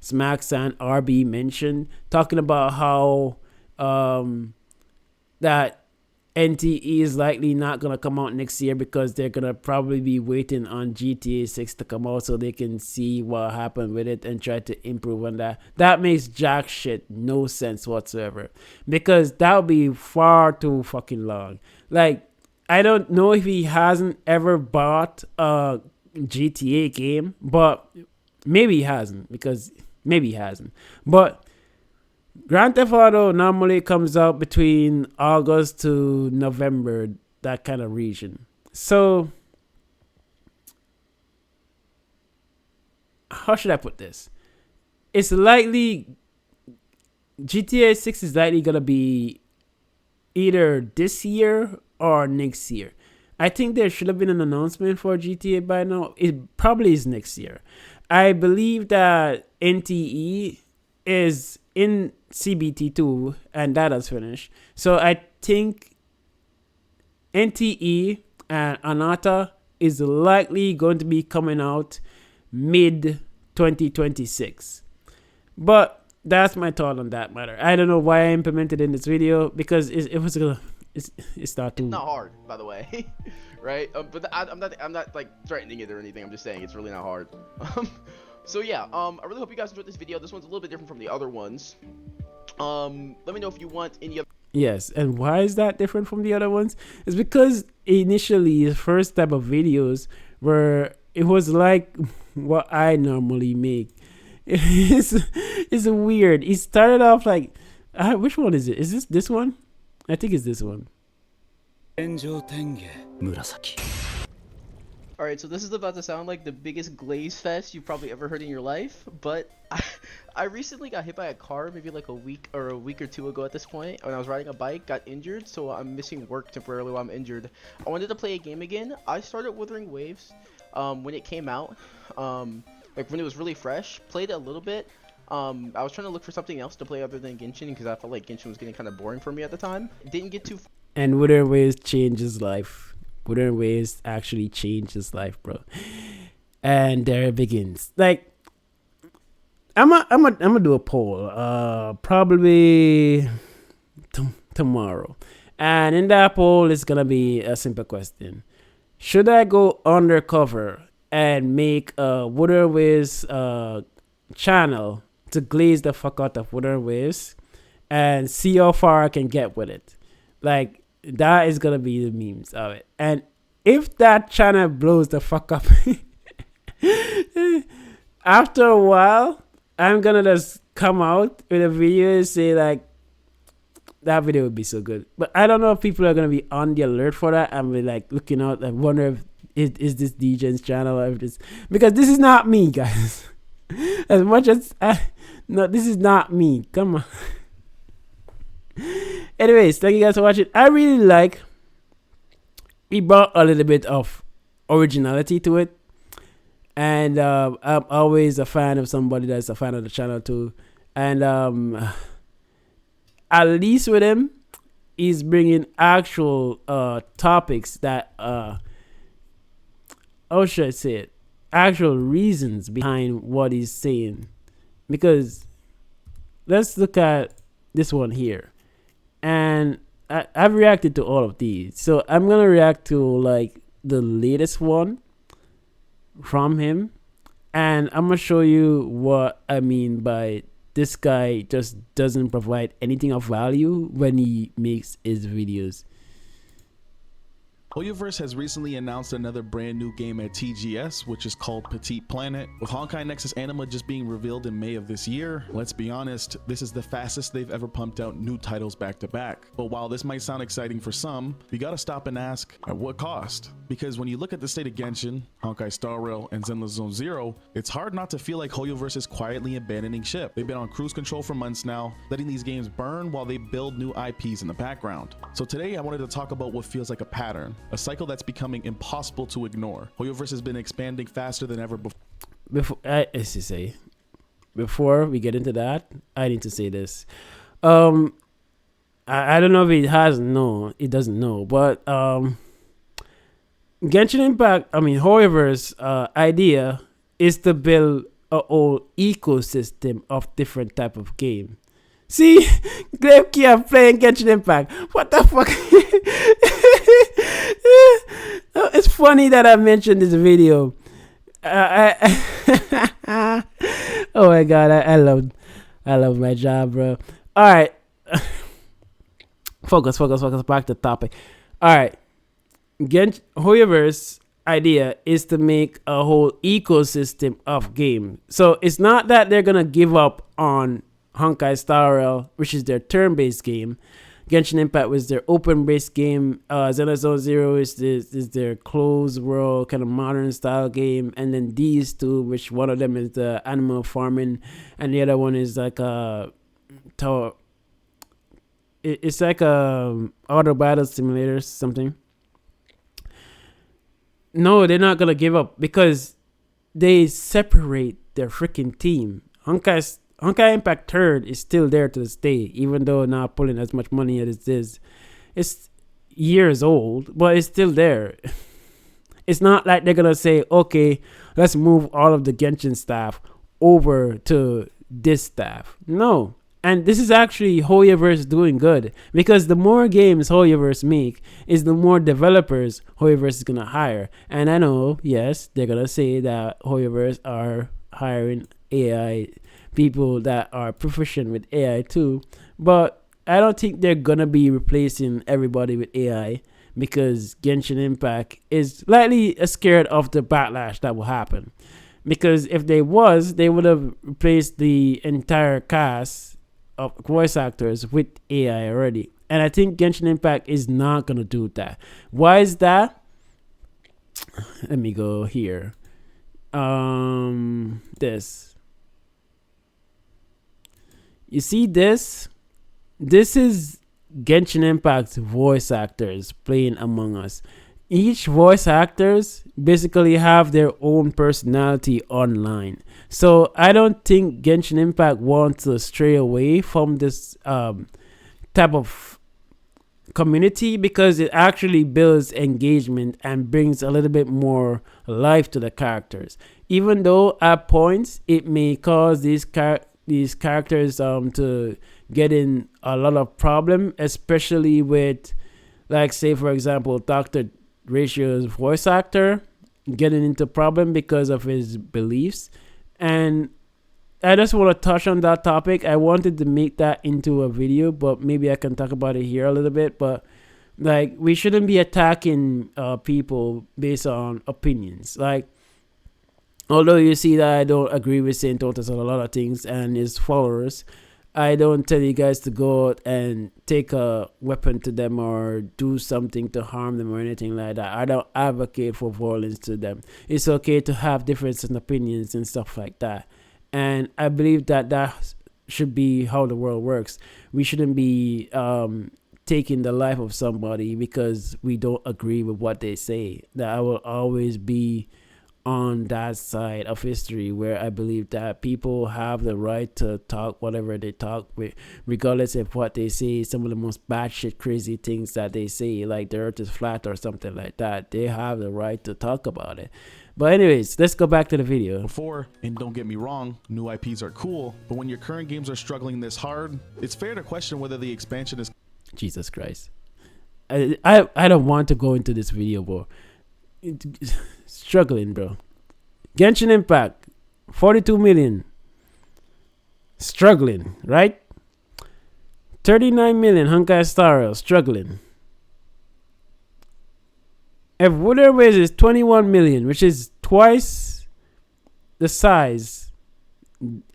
SmacksanRB mentioned, talking about how that NTE is likely not going to come out next year because they're going to probably be waiting on GTA 6 to come out so they can see what happened with it and try to improve on that. That makes jack shit no sense whatsoever because that would be far too fucking long. Like, I don't know if he hasn't ever bought a GTA game, but maybe he hasn't But Grand Theft Auto normally comes out between August to November, that kind of region. So, how should I put this? It's likely GTA 6 is likely going to be either this year or next year. I think there should have been an announcement for GTA by now. It probably is next year. I believe that NTE is in CBT2 and that has finished. So I think NTE and Anata is likely going to be coming out mid 2026. But that's my thought on that matter. I don't know why I implemented in this video because it's not too. Not hard, by the way, right? But I'm not like threatening it or anything. I'm just saying it's really not hard. So yeah, I really hope you guys enjoyed this video. This one's a little bit different from the other ones. Let me know if you want any other. Yes, and why is that different from the other ones? It's because initially the first type of videos were it was like what I normally make. It's weird. It started off like which one is it? Is this one? I think it's this one. 紫 Alright, so this is about to sound like the biggest glaze fest you've probably ever heard in your life, but I recently got hit by a car maybe like a week or two ago at this point when I was riding a bike, got injured, so I'm missing work temporarily while I'm injured. I wanted to play a game again. I started Wuthering Waves when it came out, like when it was really fresh, played it a little bit. I was trying to look for something else to play other than Genshin because I felt like Genshin was getting kind of boring for me at the time. Didn't get too And Wuthering Waves changed his life. Wuthering Waves actually changed his life, bro. And there it begins. Like, I'm gonna do a poll. Probably tomorrow. And in that poll, it's gonna be a simple question: should I go undercover and make a Wuthering Waves channel to glaze the fuck out of Wuthering Waves and see how far I can get with it? Like, that is gonna be the memes of it. And if that channel blows the fuck up, after a while, I'm gonna just come out with a video and say like, that video would be so good. But I don't know if people are gonna be on the alert for that and be like looking out. I wonder if is this DJ's channel or if this, because this is not me, guys. As much as no, this is not me. Come on. Anyways, thank you guys for watching. I really like he brought a little bit of originality to it, and I'm always a fan of somebody that's a fan of the channel too. And at least with him, he's bringing actual topics that how should I say it, actual reasons behind what he's saying. Because let's look at this one here. And I've reacted to all of these, so I'm gonna react to like the latest one from him, and I'm gonna show you what I mean by this guy just doesn't provide anything of value when he makes his videos. Hoyoverse has recently announced another brand new game at TGS, which is called Petite Planet. With Honkai Nexus Anima just being revealed in May of this year, let's be honest, this is the fastest they've ever pumped out new titles back to back. But while this might sound exciting for some, we gotta stop and ask, at what cost? Because when you look at the state of Genshin, Honkai Star Rail, and Zenless Zone Zero, it's hard not to feel like Hoyoverse is quietly abandoning ship. They've been on cruise control for months now, letting these games burn while they build new IPs in the background. So today I wanted to talk about what feels like a pattern, a cycle that's becoming impossible to ignore. Hoyoverse has been expanding faster than ever before. Before we get into that, I need to say this. I don't know if it doesn't know, but Genshin Impact, Hoyoverse idea is to build a whole ecosystem of different type of game. See, Glebkey are playing Genshin Impact. What the fuck? It's funny that I mentioned this video. Oh my god, I love my job, bro. All right, focus. Back to the topic. All right, Hoyoverse idea is to make a whole ecosystem of game. So it's not that they're gonna give up on Honkai Star Rail, which is their turn-based game. Genshin Impact was their open-based game. Zenless Zone Zero is their closed world kind of modern style game, and then these two, which one of them is the animal farming, and the other one is like it's like a auto battle simulator something. No, they're not gonna give up because they separate their freaking team. Honkai Impact Third is still there to this day, even though not pulling as much money as it is. It's years old, but it's still there. It's not like they're gonna say, okay, let's move all of the Genshin staff over to this staff. No. And this is actually Hoyoverse doing good, because the more games Hoyoverse make is the more developers Hoyoverse is gonna hire. And I know, yes, they're gonna say that Hoyoverse are hiring AI people that are proficient with AI too, but I don't think they're gonna be replacing everybody with AI, because Genshin Impact is slightly scared of the backlash that will happen. Because if they would have replaced the entire cast of voice actors with AI already, and I think Genshin Impact is not gonna do that. Why is that? let me go here. This. You see this? This is Genshin Impact's voice actors playing Among Us. Each voice actors basically have their own personality online. So I don't think Genshin Impact wants to stray away from this type of community, because it actually builds engagement and brings a little bit more life to the characters. Even though at points it may cause these characters to get in a lot of problem, especially with, like, say for example, Dr. Ratio's voice actor getting into problem because of his beliefs. And I just want to touch on that topic. I wanted to make that into a video, but maybe I can talk about it here a little bit. But like, we shouldn't be attacking people based on opinions. Like, although you see that I don't agree with Saint Otis on a lot of things and his followers, I don't tell you guys to go out and take a weapon to them or do something to harm them or anything like that. I don't advocate for violence to them. It's okay to have differences in opinions and stuff like that. And I believe that that should be how the world works. We shouldn't be taking the life of somebody because we don't agree with what they say. That I will always be on that side of history where I believe that people have the right to talk whatever they talk with, regardless of what they say. Some of the most batshit crazy things that they say, like the earth is flat or something like that, they have the right to talk about it. But anyways, let's go back to the video. Before, and don't get me wrong, new IPs are cool, but when your current games are struggling this hard, it's fair to question whether the expansion is... Jesus Christ. I don't want to go into this video, bro. Struggling, bro. Genshin Impact, 42 million. Struggling, right? 39 million Honkai Star Rail, struggling. If Wooden Ways is 21 million, which is twice the size,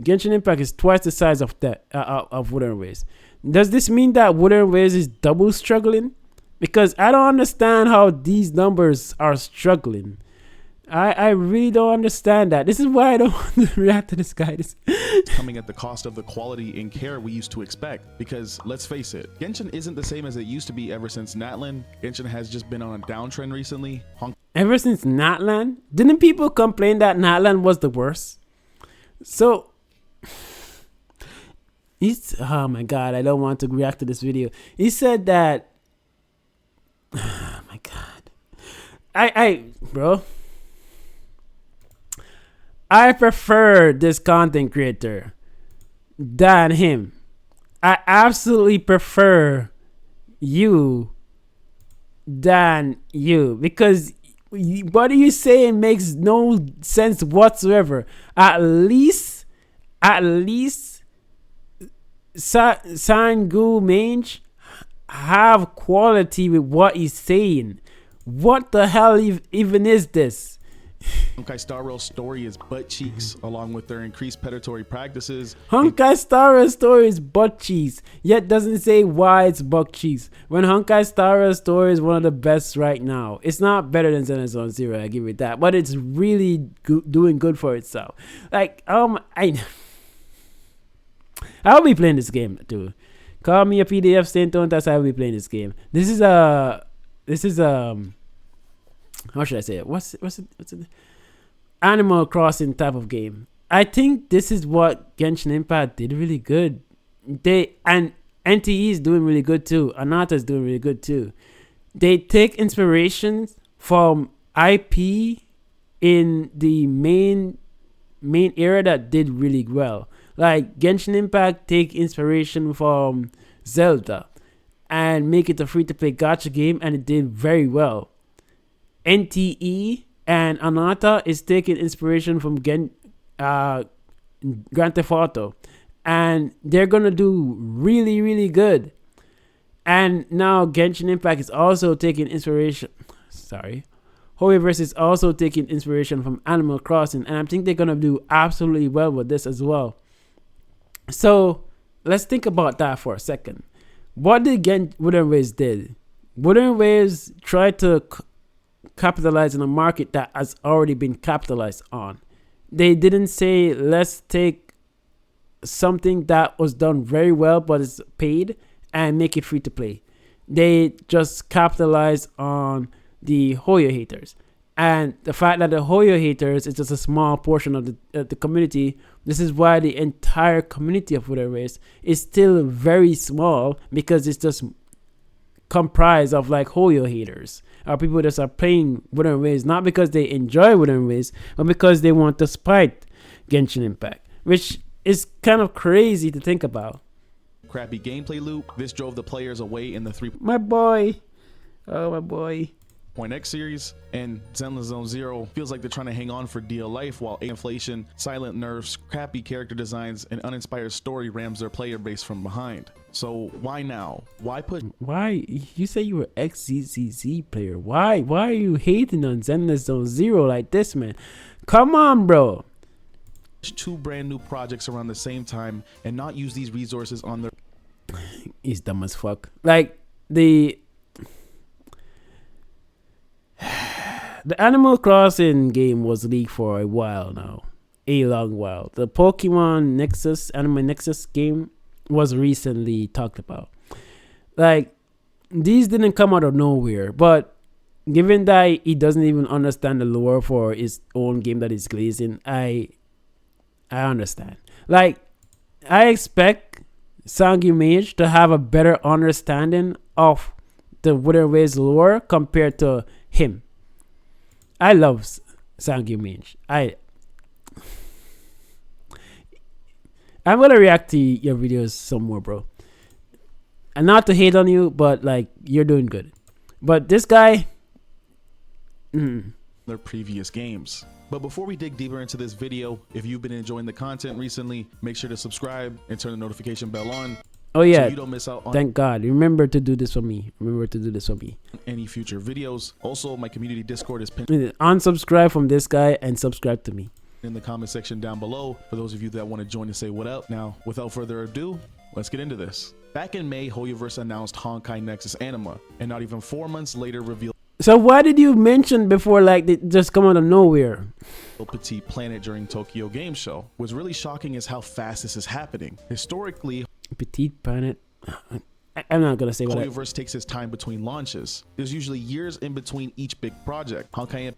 Genshin Impact is twice the size of that of Wooden Ways. Does this mean that Wooden Ways is double struggling? Because I don't understand how these numbers are struggling. I really don't understand that. This is why I don't want to react to this guy. Coming at the cost of the quality and care we used to expect. Because let's face it, Genshin isn't the same as it used to be ever since Natlan. Genshin has just been on a downtrend recently. Ever since Natlan? Didn't people complain that Natlan was the worst? So, oh my god, I don't want to react to this video. He said that, oh my god. Bro, I prefer this content creator than him. I absolutely prefer you than you, because what are you saying makes no sense whatsoever. At least Sangu Mange have quality with what he's saying. What the hell even is this? Honkai Star Rail's story is butt cheeks, along with their increased predatory practices. Honkai Star Rail's story is butt cheeks, yet doesn't say why it's butt cheeks. When Honkai Star Rail's story is one of the best right now. It's not better than Zenith Zone Zero, I give it that, but it's really doing good for itself. Like, I'll be playing this game too. Call me a PDF Saint Tontas, I'll be playing this game. This is how should I say it? What's it? Animal Crossing type of game. I think this is what Genshin Impact did really good. And NTE is doing really good too. Anata is doing really good too. They take inspiration from IP in the main era that did really well. Like Genshin Impact take inspiration from Zelda and make it a free-to-play gacha game, and it did very well. NTE and Anata is taking inspiration from Grand Theft Auto, and they're gonna do really, really good. And now Genshin Impact is also taking inspiration. Howeverse is also taking inspiration from Animal Crossing, and I think they're gonna do absolutely well with this as well. So let's think about that for a second. What did Wooden Waves did? Wooden Waves tried to capitalize on a market that has already been capitalized on. They didn't say, let's take something that was done very well but is paid and make it free to play. They just capitalize on the Hoyo haters. And the fact that the Hoyo haters is just a small portion of the community, this is why the entire community of Wither Race is still very small, because it's just comprised of like Hoyo haters, or people that are playing Wither Race not because they enjoy Wither Race, but because they want to spite Genshin Impact, which is kind of crazy to think about. Crappy gameplay loop. This drove the players away in the 3. My boy. Oh, my boy. X series, and Zenless Zone Zero feels like they're trying to hang on for dear life, while inflation, silent nerfs, crappy character designs, and uninspired story rams their player base from behind. So why now? Why you say you were XZZZ player? Why are you hating on Zenless Zone Zero like this, man? Come on, bro. 2 brand new projects around the same time and not use these resources on their... He's dumb as fuck. Like the Animal Crossing game was leaked for a while now. A long while. The Pokemon Nexus, Anime Nexus game was recently talked about. Like, these didn't come out of nowhere, but given that he doesn't even understand the lore for his own game that he's glazing, I understand. Like, I expect SmacksanRB to have a better understanding of the Wither Race lore compared to him. I love SmacksanRB. I'm gonna react to your videos some more, bro. And not to hate on you, but like, you're doing good. But this guy, their previous games. But before we dig deeper into this video, if you've been enjoying the content recently, make sure to subscribe and turn the notification bell on. Oh yeah, so you don't miss out on, thank God. Remember to do this for me. Any future videos. Also, my community Discord is pinned Unsubscribe from this guy and subscribe to me in the comment section down below for those of you that want to join and say what up. Now, without further ado, let's get into this. Back in May, Hoyoverse announced Honkai Nexus Anima, and not even 4 months later revealed... So why did you mention before, like, they just come out of nowhere? Petite Planet during Tokyo Game Show. What's really shocking is how fast this is happening. Historically, Petite Planet. I'm not gonna say what. Hoyoverse takes its time between launches. There's usually years in between each big project. Honkai.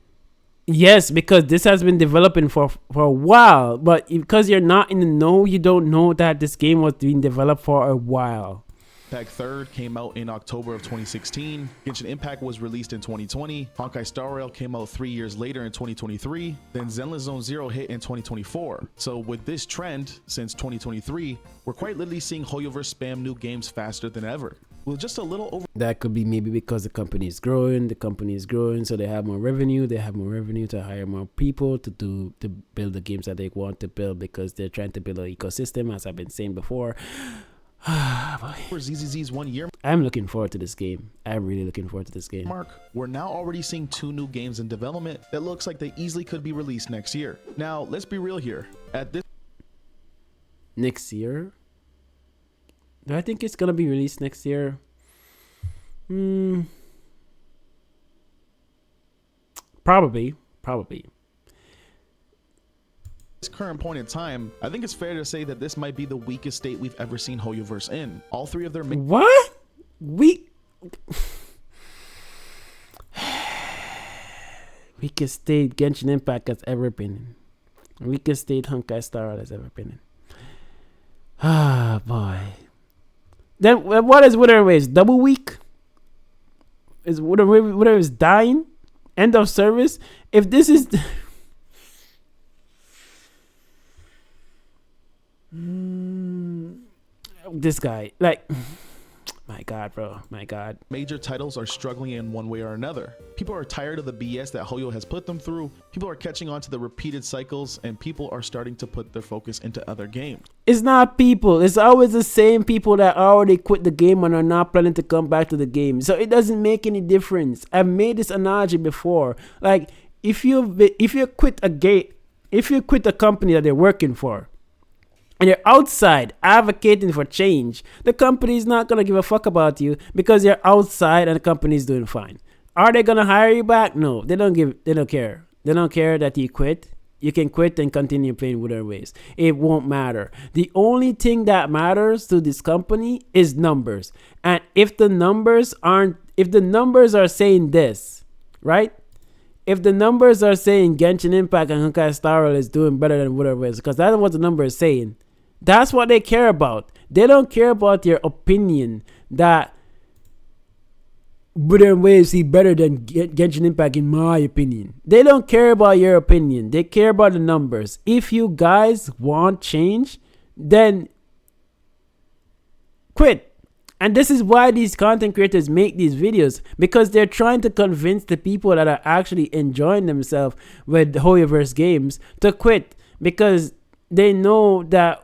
Yes, because this has been developing for a while, but because you're not in the know, you don't know that this game was being developed for a while. Impact 3rd came out in October of 2016. Genshin Impact was released in 2020. Honkai Star Rail came out 3 years later in 2023. Then Zenless Zone Zero hit in 2024. So with this trend since 2023, we're quite literally seeing Hoyoverse spam new games faster than ever. With just a little over... That could be maybe because the company is growing, so they have more revenue. They have more revenue to hire more people to build the games that they want to build, because they're trying to build an ecosystem, as I've been saying before. For ZZZ's 1 year I'm looking forward to this game. I'm really looking forward to this game. mark, we're now already seeing 2 new games in development that looks like they easily could be released next year. Now, let's be real here. At this Next year? Do I think it's gonna be released next year? Probably. current point in time, I think it's fair to say that this might be the weakest state we've ever seen Hoyoverse in. All 3 of their what? Weakest state Genshin Impact has ever been in. Weakest state Honkai Star Rail has ever been in. Ah, boy. Then what is Wither Race? Double weak? Is Wither Race dying? End of service? If this is... this guy, like... My God, bro. My God. Major titles are struggling in one way or another. People are tired of the BS that Hoyo has put them through. People are catching on to the repeated cycles, and people are starting to put their focus into other games. It's not people. It's always the same people that already quit the game and are not planning to come back to the game. So it doesn't make any difference. I've made this analogy before. Like, if you quit a company that they're working for, and you're outside advocating for change, the company is not going to give a fuck about you because you're outside and the company is doing fine. Are they gonna hire you back? No, they don't care. They don't care that you quit. You can quit and continue playing Wuthering Waves. It won't matter. The only thing that matters to this company is numbers. And if the numbers are saying this, right? If the numbers are saying Genshin Impact and Honkai Star Rail is doing better than Wuthering Waves, because that's what the number is saying, that's what they care about. They don't care about your opinion that Wuthering Waves is better than Genshin Impact, in my opinion. They don't care about your opinion. They care about the numbers. If you guys want change, then quit. And this is why these content creators make these videos, because they're trying to convince the people that are actually enjoying themselves with Hoyoverse games to quit, because they know that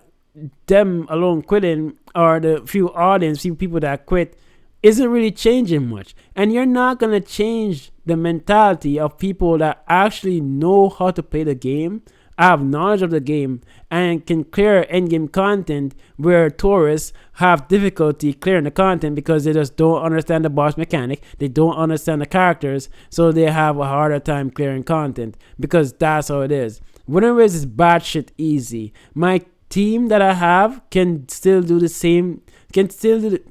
them alone quitting, or the few people that quit, isn't really changing much. And you're not going to change the mentality of people that actually know how to play the game, have knowledge of the game, and can clear endgame content, where tourists have difficulty clearing the content because they just don't understand the boss mechanic, they don't understand the characters, so they have a harder time clearing content, because that's how it is. Wuthering Waves is batshit easy. My team that I have can still do the same,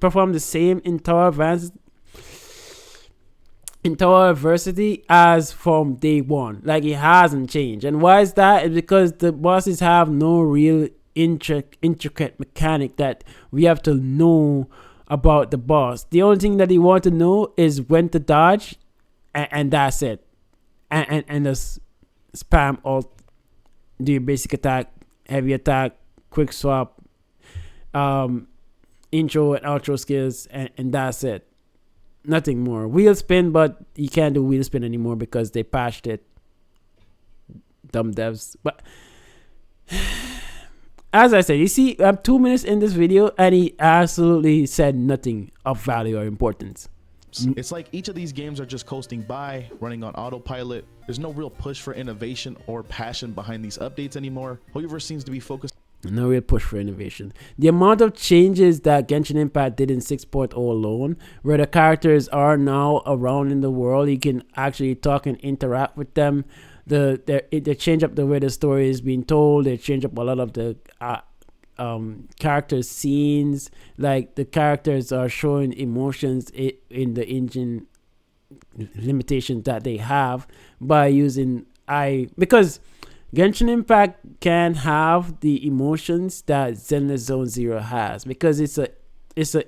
perform the same in Tower Adversity as from day one. Like, it hasn't changed. And why is that? It's because the bosses have no real intricate mechanic that we have to know about the boss. The only thing that you want to know is when to dodge, and that's it. And just spam alt, do your basic attack, heavy attack, quick swap, intro and outro skills, and that's it. Nothing more. Wheel spin, but you can't do wheel spin anymore because they patched it. Dumb devs. But as I said, you see, I'm 2 minutes in this video and he absolutely said nothing of value or importance. It's like each of these games are just coasting by, running on autopilot. There's no real push for innovation or passion behind these updates anymore. Hoyoverse seems to be focused. No real push for innovation. The amount of changes that Genshin Impact did in 6.0 alone, where the characters are now around in the world, you can actually talk and interact with them. They change up the way the story is being told. They change up a lot of the character scenes. Like, the characters are showing emotions in the engine limitations that they have by using because Genshin Impact can have the emotions that Zenless Zone Zero has, because it's an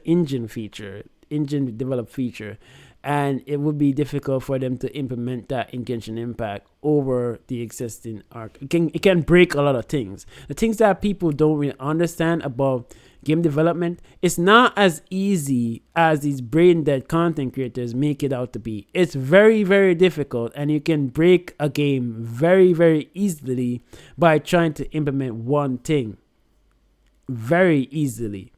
engine developed feature, and it would be difficult for them to implement that in Genshin Impact over the existing arc. It can break a lot of things. The things that people don't really understand about game development, it's not as easy as these brain dead content creators make it out to be. It's very, very difficult, and you can break a game very, very easily by trying to implement one thing. Very easily.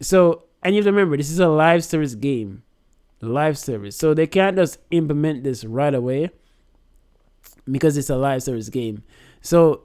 So, and you have to remember, this is a live service game. Live service. So they can't just implement this right away because it's a live service game. So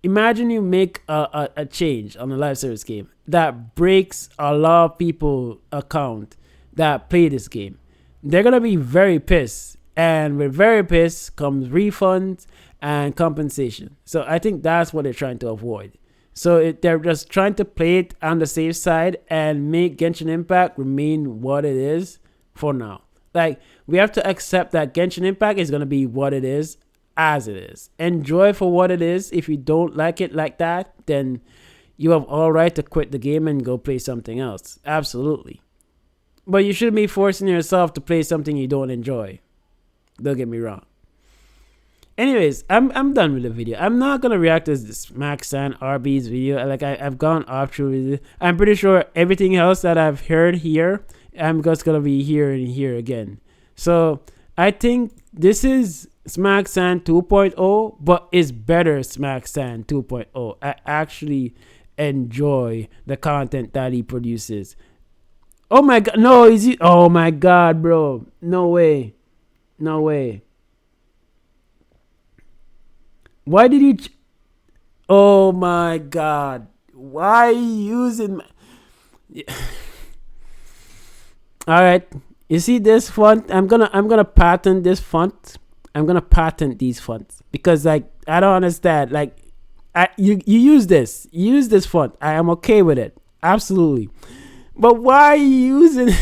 imagine you make a change on a live service game that breaks a lot of people account that play this game. They're going to be very pissed. And with very pissed comes refunds and compensation. So I think that's what they're trying to avoid. So they're just trying to play it on the safe side and make Genshin Impact remain what it is for now. Like, we have to accept that Genshin Impact is going to be what it is as it is. Enjoy for what it is. If you don't like it like that, then you have all right to quit the game and go play something else. Absolutely. But you shouldn't be forcing yourself to play something you don't enjoy. Don't get me wrong. Anyways, I'm done with the video. I'm not gonna react to this SmacksanRB's video. Like, I've gone off through it. I'm pretty sure everything else that I've heard here, I'm just gonna be here and here again. So I think this is SmackSan 2.0, but it's better SmackSan 2.0. I actually enjoy the content that he produces. Oh my god, no, is he? Oh my god, bro. No way. No way. Why did you... Oh my god. Why are you using... Alright. You see this font? I'm gonna patent this font. I'm gonna patent these fonts because like I don't understand. Like you use this. You use this font. I am okay with it. Absolutely. But why are you using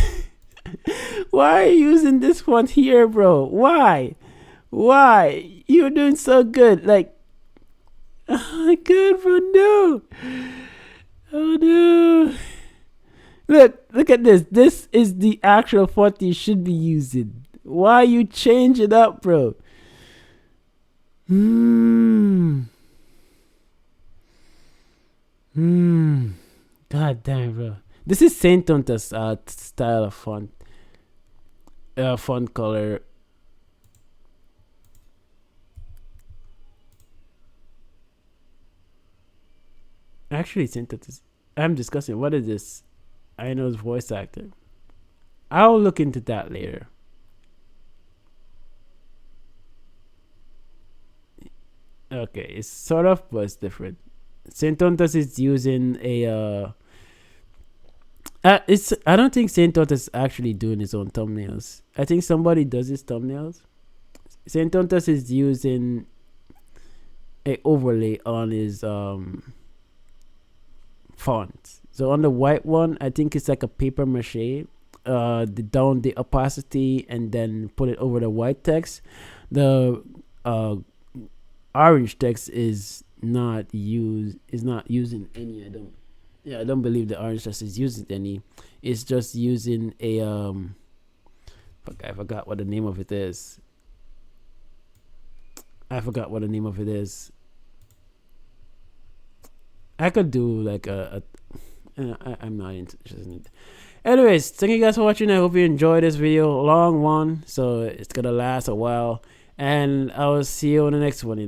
why are you using this font here, bro? Why? Why? You're doing so good. Like, oh my god, bro, no. Oh no. Look at this. This is the actual font you should be using. Why you change it up, bro? God damn, bro. This is Saint Tonta's style of font. Font color. Actually, Saint Tonta's. I'm discussing. What is this? I know it's voice actor. I'll look into that later. Okay, it's sort of, but it's different. Saint Tontas is using a it's I don't think Saint Tontas is actually doing his own thumbnails. I think somebody does his thumbnails. Saint Tontas is using a overlay on his font. So on the white one, I think it's like a paper mache. Down the opacity and then put it over the white text. The orange text is not using any. I don't believe the orange text is using any. It's just using a I forgot what the name of it is. I could do like I'm not interested in it. Anyways, thank you guys for watching. I hope you enjoyed this video. Long one, so it's gonna last a while. And I will see you on the next one,